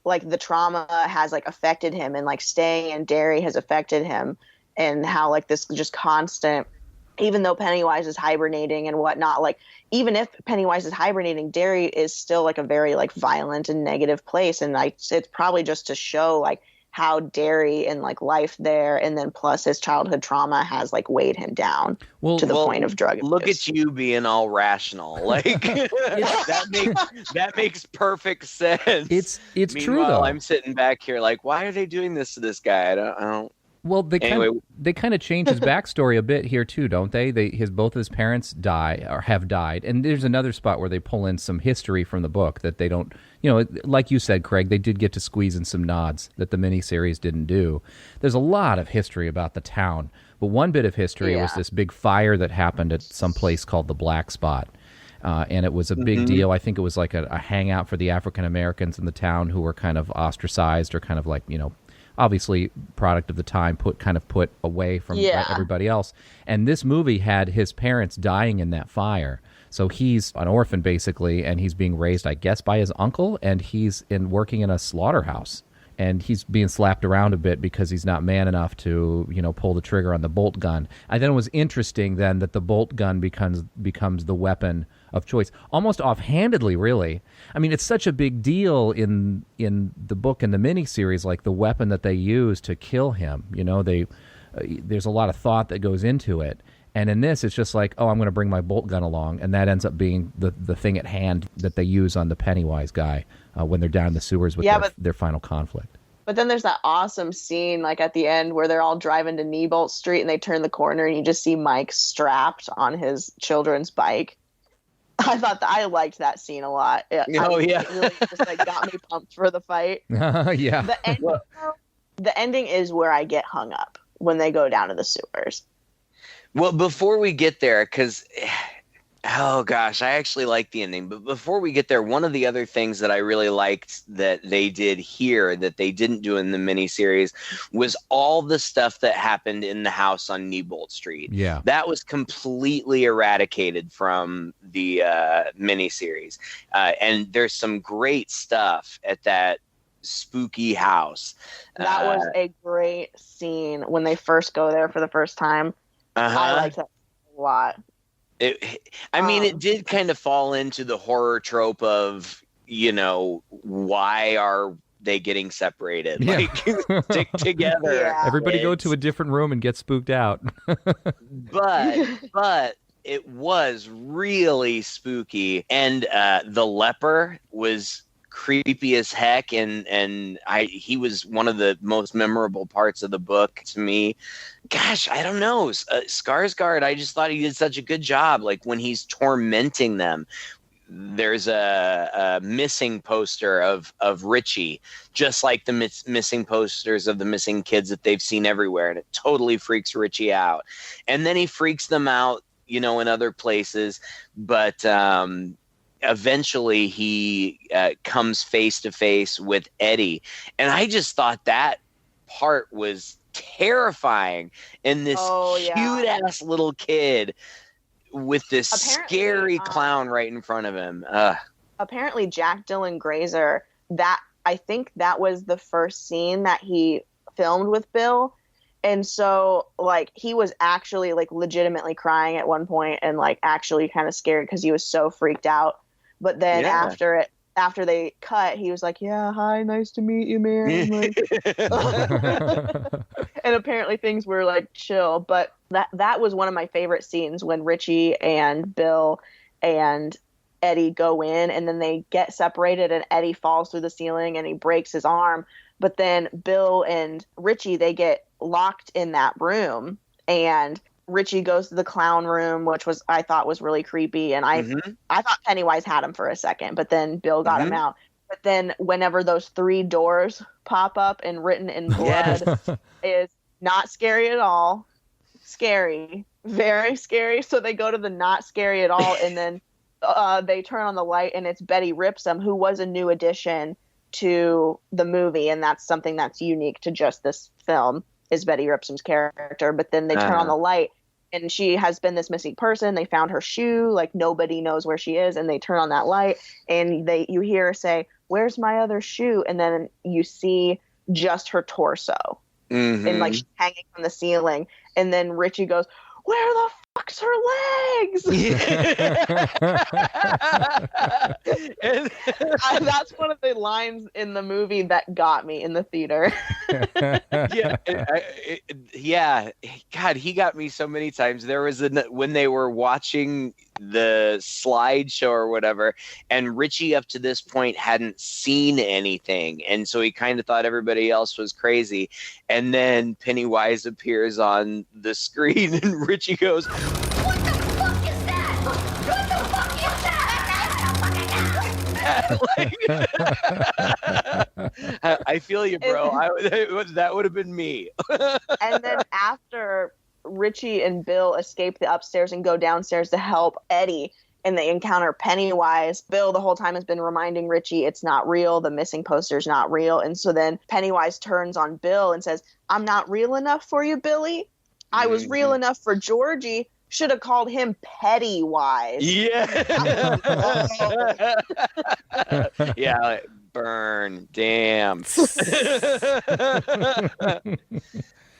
like the trauma has like affected him, and like staying in Derry has affected him, and how like this just constant, even though Pennywise is hibernating and whatnot, like even if Pennywise is hibernating, Derry is still like a very like violent and negative place, and like it's probably just to show like how Derry and like life there, and then plus his childhood trauma has like weighed him down to the point of drug abuse. Look at you being all rational, like that makes perfect sense. It's Meanwhile, true though. I'm sitting back here like, why are they doing this to this guy? I don't. Well, they kind of change his backstory a bit here too, don't they? Both of his parents die or have died, and there's another spot where they pull in some history from the book that they don't. Like you said, Craig, they did get to squeeze in some nods that the miniseries didn't do. There's a lot of history about the town, but one bit of history was this big fire that happened at some place called the Black Spot. And it was a big deal. I think it was like a hangout for the African Americans in the town who were kind of ostracized, or kind of like, obviously product of the time, put away from everybody else. And this movie had his parents dying in that fire. So he's an orphan basically, and he's being raised, I guess, by his uncle, and he's working in a slaughterhouse. And he's being slapped around a bit because he's not man enough to, pull the trigger on the bolt gun. And then it was interesting then that the bolt gun becomes the weapon of choice, almost offhandedly, really. I mean, it's such a big deal in the book and the miniseries, like the weapon that they use to kill him. There's a lot of thought that goes into it. And in this, it's just like, oh, I'm going to bring my bolt gun along, and that ends up being the thing at hand that they use on the Pennywise guy when they're down in the sewers with their final conflict. But then there's that awesome scene, like at the end, where they're all driving to Neibolt Street, and they turn the corner, and you just see Mike strapped on his children's bike. I liked that scene a lot. It really just like got me pumped for the fight. Yeah. The ending is where I get hung up, when they go down to the sewers. Well, before we get there, because, oh gosh, I actually like the ending. But before we get there, one of the other things that I really liked that they did here that they didn't do in the miniseries was all the stuff that happened in the house on Neibolt Street. Yeah. That was completely eradicated from the miniseries. And there's some great stuff at that spooky house. That was a great scene when they first go there for the first time. I liked that a lot. It did kind of fall into the horror trope of, why are they getting separated? Yeah. Like, stick together. Yeah. Everybody go to a different room and get spooked out. But it was really spooky. And the leper was creepy as heck, and he was one of the most memorable parts of the book to me. Gosh, I don't know, Skarsgård, I just thought he did such a good job. Like when he's tormenting them, there's a missing poster of Richie, just like the missing posters of the missing kids that they've seen everywhere, and it totally freaks Richie out. And then he freaks them out, in other places, but eventually he comes face to face with Eddie, and I just thought that part was terrifying. And this cute ass little kid with this scary clown right in front of him. Apparently Jack Dylan Grazer, I think that was the first scene that he filmed with Bill. And so like he was actually like legitimately crying at one point and like actually kind of scared because he was so freaked out. But then after they cut, he was like, yeah, hi, nice to meet you, man. Like, and apparently things were like chill. But that was one of my favorite scenes, when Richie and Bill and Eddie go in, and then they get separated, and Eddie falls through the ceiling and he breaks his arm. But then Bill and Richie, they get locked in that room, and Richie goes to the clown room, which I thought was really creepy. And I thought Pennywise had him for a second, but then Bill got him out. But then whenever those 3 doors pop up and written in blood is not scary at all. Scary. Very scary. So they go to the not scary at all. And then they turn on the light, and it's Betty Ripsom, who was a new addition to the movie. And that's something that's unique to just this film, is Betty Ripsom's character. But then they turn on the light, and she has been this missing person. They found her shoe. Like nobody knows where she is. And they turn on that light, and you hear her say, "Where's my other shoe?" And then you see just her torso. And like she's hanging from the ceiling. And then Richie goes, "Where the fuck's her legs?" And that's one of the lines in the movie that got me in the theater. God, he got me so many times. There was when they were watching the slideshow or whatever, and Richie up to this point hadn't seen anything, and so he kind of thought everybody else was crazy. And then Pennywise appears on the screen, and Richie goes, What the fuck is that? What the fuck is that? I feel you, bro. That would have been me. And then after Richie and Bill escape the upstairs and go downstairs to help Eddie, and they encounter Pennywise, Bill the whole time has been reminding Richie it's not real, the missing poster's not real. And so then Pennywise turns on Bill and says, "I'm not real enough for you, Billy. I was real enough for Georgie. Should have called him Pennywise." Yeah. Yeah, like, burn. Damn.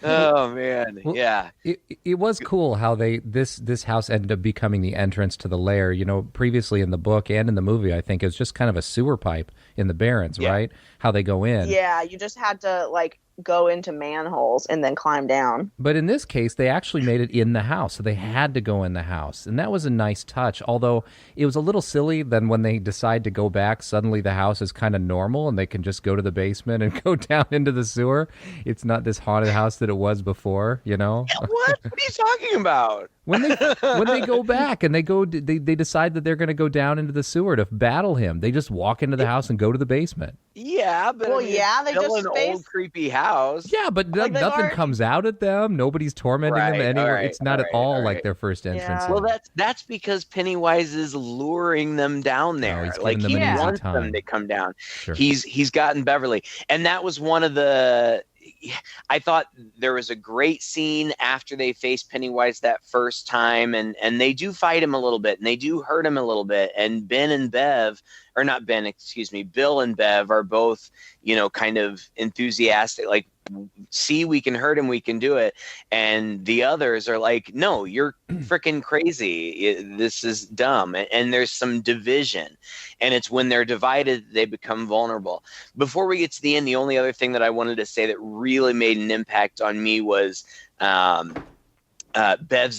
Oh man, well, yeah. It was cool how this house ended up becoming the entrance to the lair. Previously in the book and in the movie, I think it was just kind of a sewer pipe in the Barrens, right? How they go in. Yeah, you just had to like go into manholes and then climb down. But in this case, they actually made it in the house, so they had to go in the house. And that was a nice touch, although it was a little silly then when they decide to go back, suddenly the house is kind of normal and they can just go to the basement and go down into the sewer. It's not this haunted house that it was before, What? What are you talking about? When they go back and they decide that they're going to go down into the sewer to battle him, they just walk into the house and go to the basement. Yeah, but they still just an old creepy house. Yeah, but nothing comes out at them. Nobody's tormenting them anywhere. It's not at all like their first entrance. Well, that's because Pennywise is luring them down there. He wants them to come down. Sure. He's gotten Beverly, and that was one of the. I thought there was a great scene after they face Pennywise that first time, and they do fight him a little bit, and they do hurt him a little bit. And Bill and Bev are both, kind of enthusiastic, like, see, we can hurt him, we can do it. And the others are like, no, you're freaking crazy. This is dumb. And there's some division. And it's when they're divided, they become vulnerable. Before we get to the end, the only other thing that I wanted to say that really made an impact on me was Bev's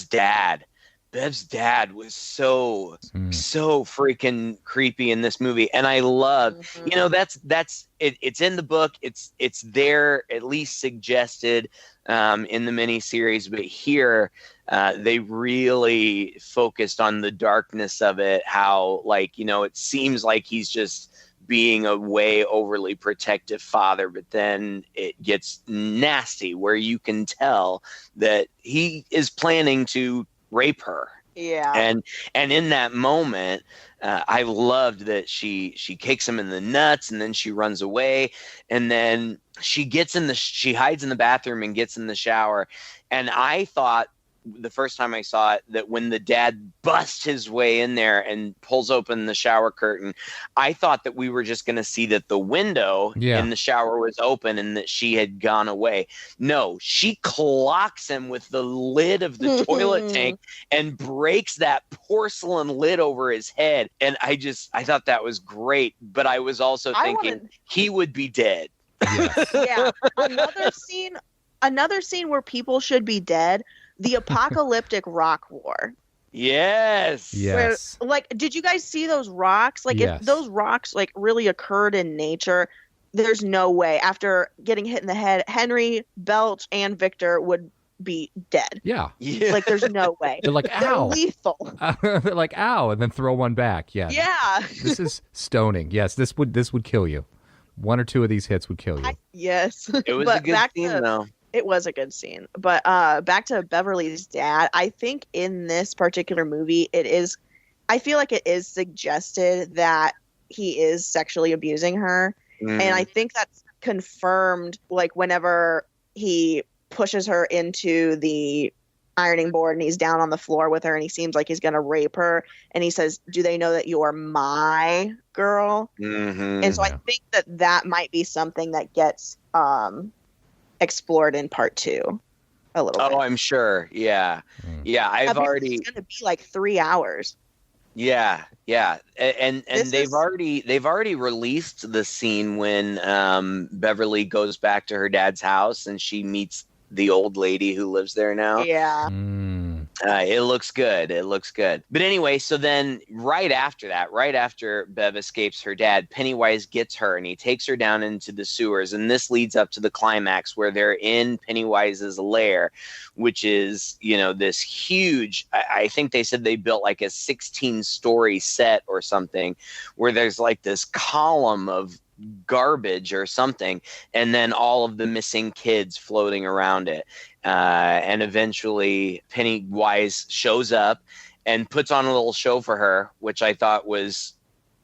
dad. Bev's dad was so freaking creepy in this movie, and I love, that's it. It's in the book. It's there, at least suggested in the miniseries, but here they really focused on the darkness of it. How, like, it seems like he's just being a way overly protective father, but then it gets nasty where you can tell that he is planning to rape her. Yeah. And in that moment, I loved that she kicks him in the nuts, and then she runs away, and then she hides in the bathroom and gets in the shower. And I thought, the first time I saw it, that when the dad busts his way in there and pulls open the shower curtain, I thought that we were just going to see that the window in the shower was open and that she had gone away. No, she clocks him with the lid of the toilet tank and breaks that porcelain lid over his head. And I thought that was great, but I was also thinking he would be dead. Yes. Yeah. Another scene where people should be dead. The apocalyptic rock war. Yes. Where, like, did you guys see those rocks? Like, if those rocks like really occurred in nature, there's no way. After getting hit in the head, Henry, Belch, and Victor would be dead. Yeah. Like, there's no way. They're like, ow. They're lethal. They're like, ow, and then throw one back. Yeah. Yeah. This is stoning. Yes, this would kill you. One or two of these hits would kill you. Yes. It was a good scene, though. It was a good scene. But back to Beverly's dad, I think in this particular movie, I feel like it is suggested that he is sexually abusing her. And I think that's confirmed, like, whenever he pushes her into the ironing board and he's down on the floor with her and he seems like he's going to rape her. And he says, "Do they know that you're my girl?" Mm-hmm. And so I think that might be something that gets explored in part 2 a little bit. Oh, I'm sure. Yeah. Yeah. It's going to be like 3 hours. Yeah. Yeah. And they've already released the scene when Beverly goes back to her dad's house and she meets the old lady who lives there now. Yeah. It looks good. It looks good. But anyway, so then right after Bev escapes her dad, Pennywise gets her and he takes her down into the sewers. And this leads up to the climax where they're in Pennywise's lair, which is, this huge, I think they said they built like a 16-story set or something, where there's like this column of garbage or something, and then all of the missing kids floating around it. And eventually Pennywise shows up and puts on a little show for her, which I thought was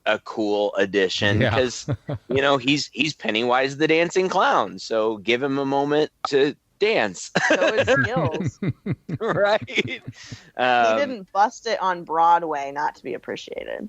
a cool addition because, he's Pennywise the Dancing Clown. So give him a moment to dance. Show his skills. Right. He didn't bust it on Broadway not to be appreciated.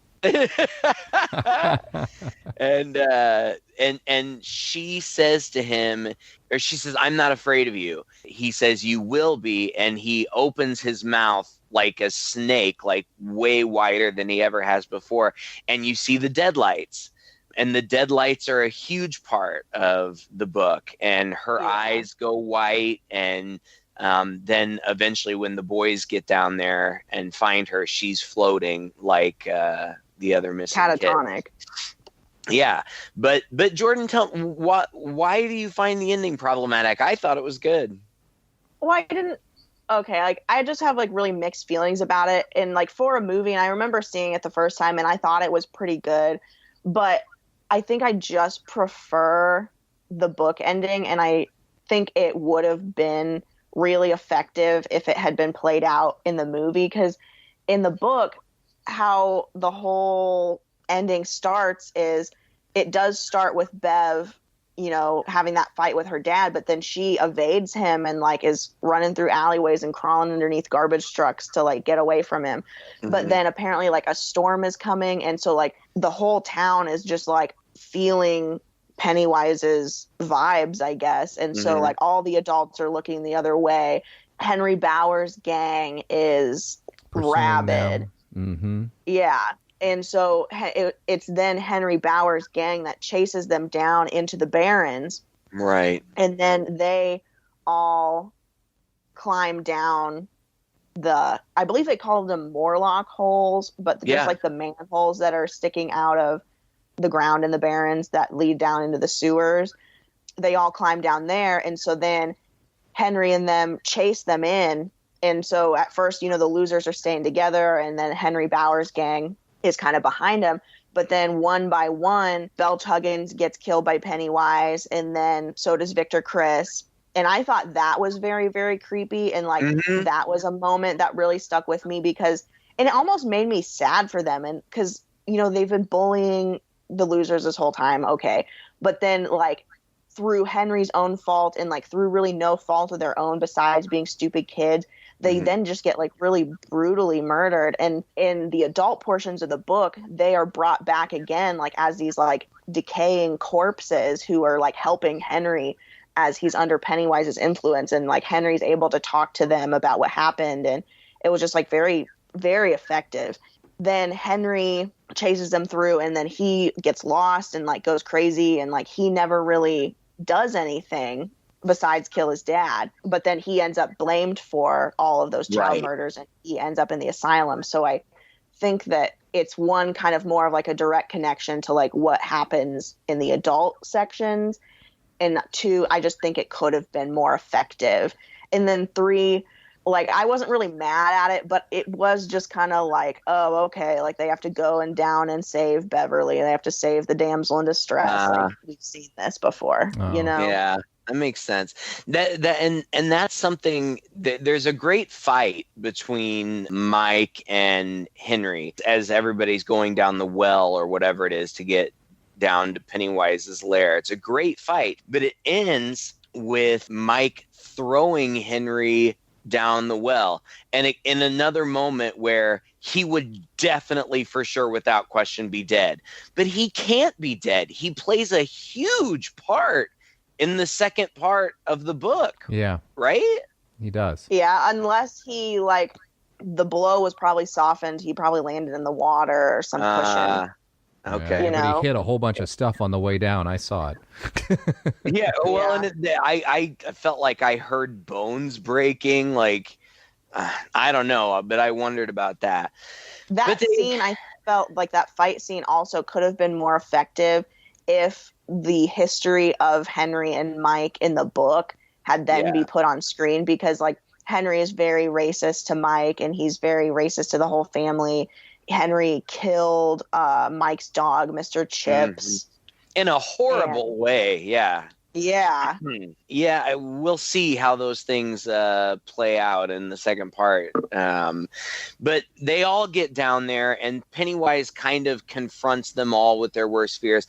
and she says to him, or she says, "I'm not afraid of you." He says, "You will be." And he opens his mouth like a snake, like way wider than he ever has before. And you see the deadlights. And the deadlights are a huge part of the book. And her eyes go white. And then eventually when the boys get down there and find her, she's floating like the other missing catatonic. Kids. Yeah. But Jordan, why do you find the ending problematic? I thought it was good. Well, I just have like really mixed feelings about it. And like for a movie, and I remember seeing it the first time and I thought it was pretty good, but I think I just prefer the book ending. And I think it would have been really effective if it had been played out in the movie. Because in the book, how the whole ending starts is it does start with Bev, having that fight with her dad, but then she evades him and like is running through alleyways and crawling underneath garbage trucks to like get away from him. Mm-hmm. But then apparently like a storm is coming. And so like the whole town is just like feeling Pennywise's vibes, I guess. And so like all the adults are looking the other way. Henry Bauer's gang is rabid. Mm-hmm. Yeah. And so it's then Henry Bauer's gang that chases them down into the Barrens. Right. And then they all climb down I believe they call them Morlock holes, but just like the manholes that are sticking out of the ground in the Barrens that lead down into the sewers. They all climb down there. And so then Henry and them chase them in. And so at first, the losers are staying together, and then Henry Bauer's gang is kind of behind them. But then one by one, Belch Huggins gets killed by Pennywise, and then so does Victor Criss. And I thought that was very, very creepy. And that was a moment that really stuck with me and it almost made me sad for them. And because, they've been bullying the losers this whole time. Okay. But then through Henry's own fault and through really no fault of their own besides being stupid kids, they then just get really brutally murdered. And in the adult portions of the book, they are brought back again, as these decaying corpses who are helping Henry as he's under Pennywise's influence, and Henry's able to talk to them about what happened. And it was just very, very effective. Then Henry chases them through, and then he gets lost and goes crazy, and he never really does anything besides kill his dad. But then he ends up blamed for all of those child murders, and he ends up in the asylum. So I think that it's one kind of more of a direct connection to what happens in the adult sections. And 2, I just think it could have been more effective. And then 3, I wasn't really mad at it, but it was just kind of oh, okay, they have to go and down and save Beverly. They have to save the damsel in distress. We've seen this before, Yeah, that makes sense. And that's something there's a great fight between Mike and Henry as everybody's going down the well or whatever it is to get down to Pennywise's lair. It's a great fight, but it ends with Mike throwing Henry down the well, and in another moment where he would definitely, for sure, without question, be dead. But he can't be dead. He plays a huge part in the second part of the book. Yeah. Right? He does. Yeah, unless he, the blow was probably softened. He probably landed in the water or some cushion. Okay. Yeah, but he hit a whole bunch of stuff on the way down. I saw it. Yeah. Well, and I felt like I heard bones breaking. I don't know, but I wondered about that. Scene, I felt like that fight scene also could have been more effective if the history of Henry and Mike in the book had then be put on screen, because Henry is very racist to Mike, and he's very racist to the whole family. Henry killed Mike's dog, Mr. Chips. In a horrible way, yeah. Yeah. Yeah, we'll see how those things play out in the second part. But they all get down there, and Pennywise kind of confronts them all with their worst fears.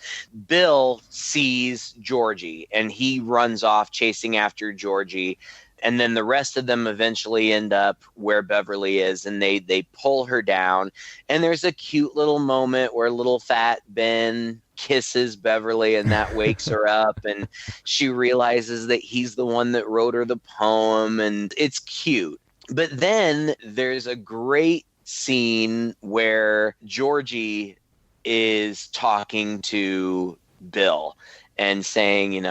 Bill sees Georgie, and he runs off chasing after Georgie. And then the rest of them eventually end up where Beverly is, and they pull her down. And there's a cute little moment where little fat Ben kisses Beverly, and that wakes her up, and she realizes that he's the one that wrote her the poem, and it's cute. But then there's a great scene where Georgie is talking to Bill and saying,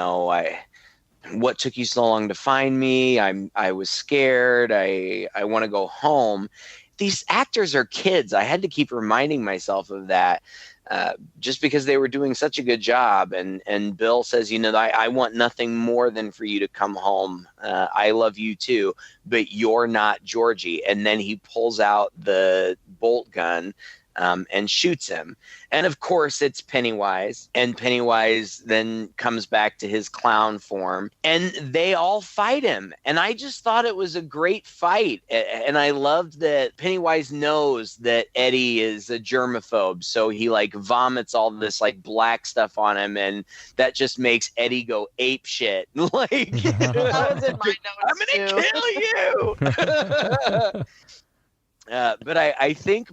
what took you so long to find me? I was scared. I want to go home. These actors are kids. I had to keep reminding myself of that just because they were doing such a good job. And Bill says, I want nothing more than for you to come home. I love you too, but you're not Georgie. And then he pulls out the bolt gun and shoots him. And of course, it's Pennywise. And Pennywise then comes back to his clown form. And they all fight him. And I just thought it was a great fight. And I loved that Pennywise knows that Eddie is a germaphobe. So he vomits all this black stuff on him. And that just makes Eddie go ape shit. That was in my notes, I'm going to kill you. But I think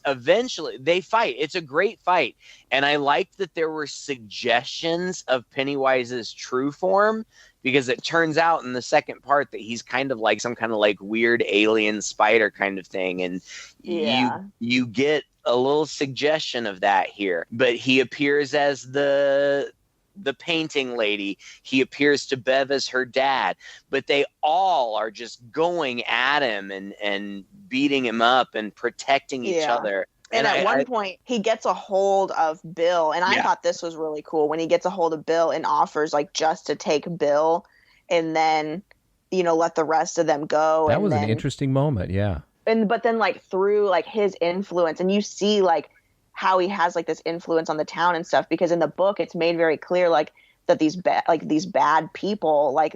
eventually they fight. It's a great fight, and I liked that there were suggestions of Pennywise's true form, because it turns out in the second part that he's kind of some kind of weird alien spider kind of thing, and you get a little suggestion of that here. But he appears as the the painting lady. He appears to Bev as her dad, but they all are just going at him and beating him up and protecting each other. And at one point, he gets a hold of Bill, and I thought this was really cool when he gets a hold of Bill and offers like just to take Bill, and then let the rest of them go. That was an interesting moment, yeah. But then like through like his influence, and you see like how he has like this influence on the town and stuff, because in the book it's made very clear like that these bad people, like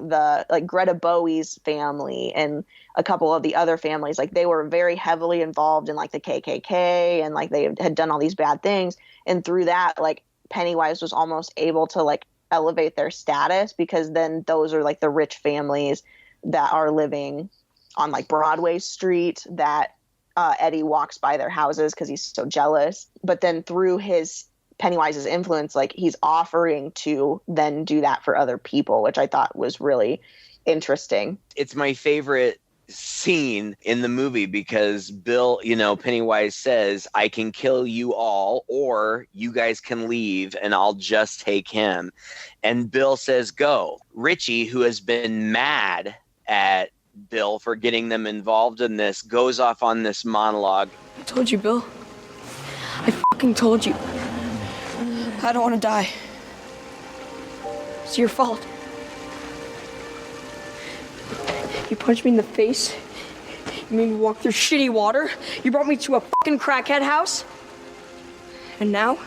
Greta Bowie's family and a couple of the other families, like they were very heavily involved in like the KKK, and like they had done all these bad things. And through that, like Pennywise was almost able to like elevate their status, because then those are like the rich families that are living on like Broadway Street that Eddie walks by their houses because he's so jealous. But then through Pennywise's influence, like he's offering to then do that for other people, which I thought was really interesting. It's my favorite scene in the movie because Bill, Pennywise says, I can kill you all, or you guys can leave and I'll just take him. And Bill says, go. Richie, who has been mad at Bill for getting them involved in this, goes off on this monologue. I told you, Bill. I fucking told you. I don't want to die. It's your fault. You punched me in the face. You made me walk through shitty water. You brought me to a fucking crackhead house. And now,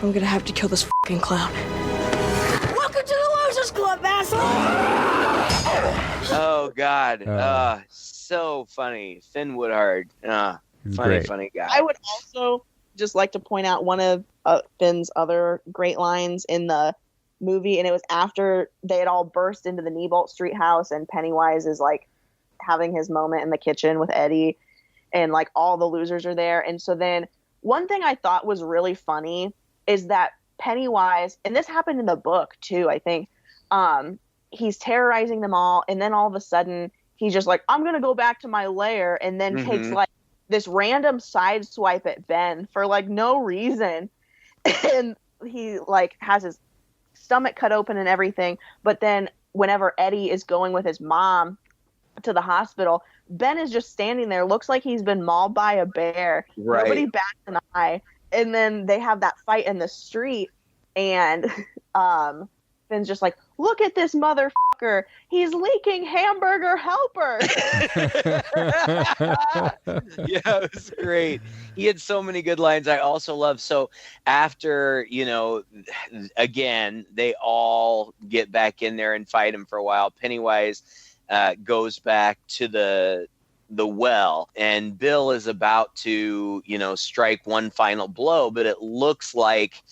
I'm gonna have to kill this fucking clown. Welcome to the Losers Club, asshole! Oh, God. So funny. Finn Woodhard. Funny guy. I would also just like to point out one of Finn's other great lines in the movie, and it was after they had all burst into the Neibolt Street house, and Pennywise is like having his moment in the kitchen with Eddie, and like all the losers are there. And so then one thing I thought was really funny is that Pennywise, and this happened in the book too, I think, he's terrorizing them all, and then all of a sudden he's just like, I'm gonna go back to my lair, and then takes like this random side swipe at Ben for like no reason. And he like has his stomach cut open and everything. But then whenever Eddie is going with his mom to the hospital, Ben is just standing there, looks like he's been mauled by a bear. Right. Nobody bats an eye. And then they have that fight in the street, and Ben's just like, look at this motherfucker. He's leaking hamburger helper. Yeah, it was great. He had so many good lines. I also love, so after, again, they all get back in there and fight him for a while. Pennywise goes back to the well, and Bill is about to, strike one final blow, but it looks like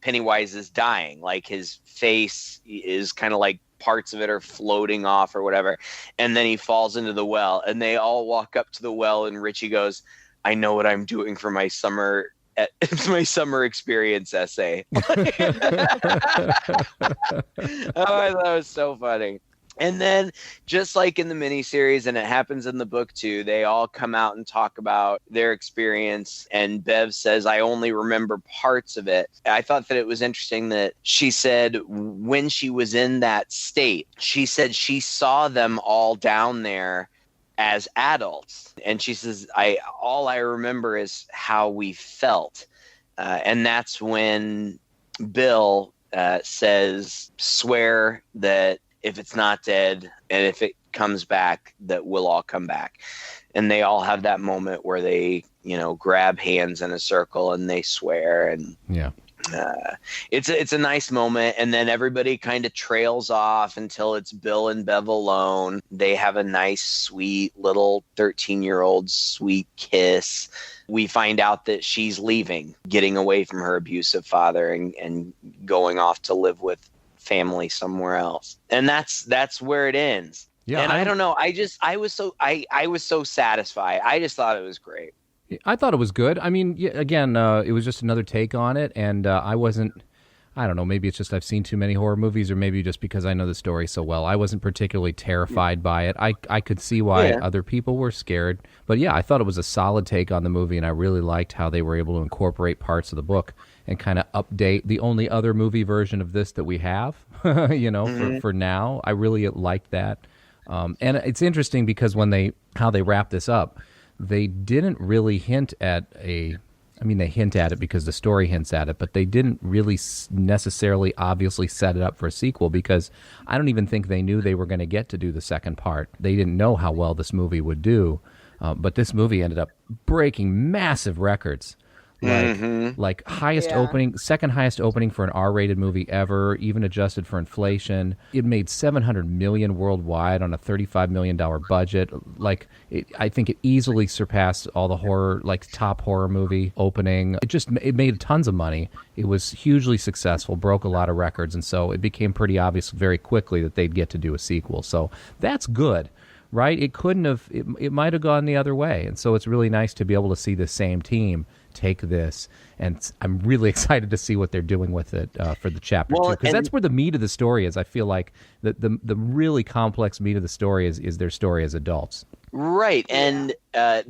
Pennywise is dying. Like his face is kind of like parts of it are floating off or whatever. And then he falls into the well, and they all walk up to the well, and Richie goes, I know what I'm doing for my summer experience essay. Oh, I thought it was so funny. And then, just like in the miniseries, and it happens in the book too, they all come out and talk about their experience. And Bev says, I only remember parts of it. I thought that it was interesting that she said when she was in that state, she said she saw them all down there as adults. And she says, all I remember is how we felt. And that's when Bill says, swear that if it's not dead, and if it comes back, that we'll all come back. And they all have that moment where they, grab hands in a circle and they swear. And it's a nice moment. And then everybody kind of trails off until it's Bill and Bev alone. They have a nice, sweet little 13-year-old sweet kiss. We find out that she's leaving, getting away from her abusive father and going off to live with family somewhere else. And that's where it ends. Yeah. And I don't know. I was so satisfied. I just thought it was great. I thought it was good. I mean, again, it was just another take on it, and I wasn't I don't know, maybe it's just I've seen too many horror movies, or maybe just because I know the story so well. I wasn't particularly terrified by it. I could see why other people were scared. But yeah, I thought it was a solid take on the movie, and I really liked how they were able to incorporate parts of the book and kind of update the only other movie version of this that we have, for now. I really liked that. And it's interesting because how they wrap this up, they didn't really hint at they hint at it because the story hints at it, but they didn't really necessarily obviously set it up for a sequel, because I don't even think they knew they were going to get to do the second part. They didn't know how well this movie would do, but this movie ended up breaking massive records. Like second highest opening for an R-rated movie ever, even adjusted for inflation. It made $700 million worldwide on a $35 million budget. I think it easily surpassed all the horror, top horror movie opening. It made tons of money. It was hugely successful, broke a lot of records, and so it became pretty obvious very quickly that they'd get to do a sequel. So that's good. Right? It couldn't have. It might have gone the other way, and so it's really nice to be able to see the same team take this, and I'm really excited to see what they're doing with it for the chapter 2, because that's where the meat of the story is. I feel like the really complex meat of the story is their story as adults. Right. And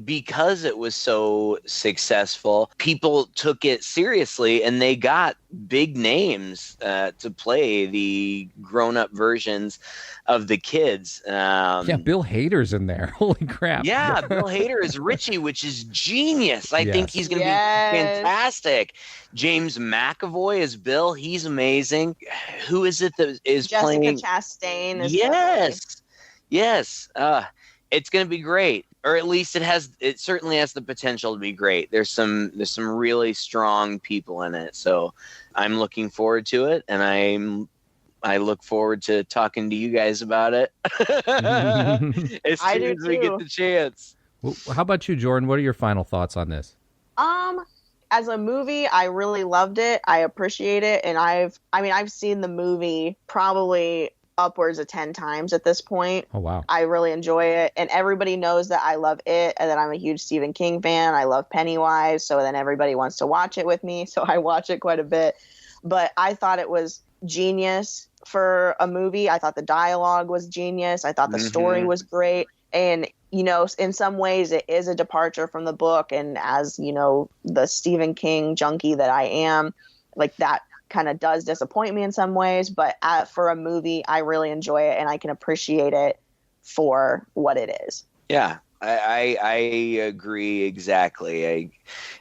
because it was so successful, people took it seriously, and they got big names to play the grown-up versions of the kids. Bill Hader's in there. Holy crap. Yeah, Bill Hader is Richie, which is genius. I think he's going to be fantastic. James McAvoy is Bill. He's amazing. Who is it that is playing? Jessica Chastain is Yes. It's going to be great, or at least it certainly has the potential to be great. There's some really strong people in it, so I'm looking forward to it, and I look forward to talking to you guys about it as soon as we get the chance. Well, how about you, Jordan? What are your final thoughts on this? As a movie, I really loved it. I appreciate it, and I've seen the movie probably upwards of 10 times at this point. Oh, wow. I really enjoy it, and everybody knows that I love it, and that I'm a huge Stephen King fan. I love Pennywise, so then everybody wants to watch it with me, so I watch it quite a bit. But I thought it was genius for a movie. I thought the dialogue was genius. I thought the story was great, and in some ways it is a departure from the book, and as the Stephen King junkie that I am, that kind of does disappoint me in some ways, but for a movie, I really enjoy it, and I can appreciate it for what it is. Yeah, I agree exactly.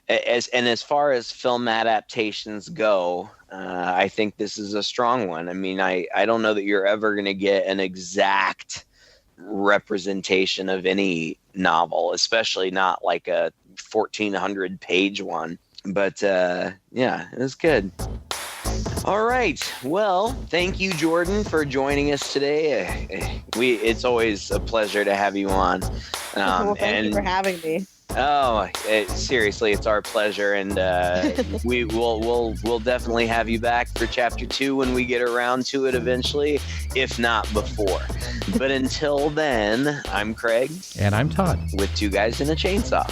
As far as film adaptations go, I think this is a strong one. I mean, I don't know that you're ever going to get an exact representation of any novel, especially not like a 1,400 page one. But it was good. All right. Well, thank you, Jordan, for joining us today. It's always a pleasure to have you on. Thank you for having me. Oh, seriously, it's our pleasure, and we'll definitely have you back for chapter 2 when we get around to it eventually, if not before. But until then, I'm Craig, and I'm Todd, with Two Guys and a Chainsaw.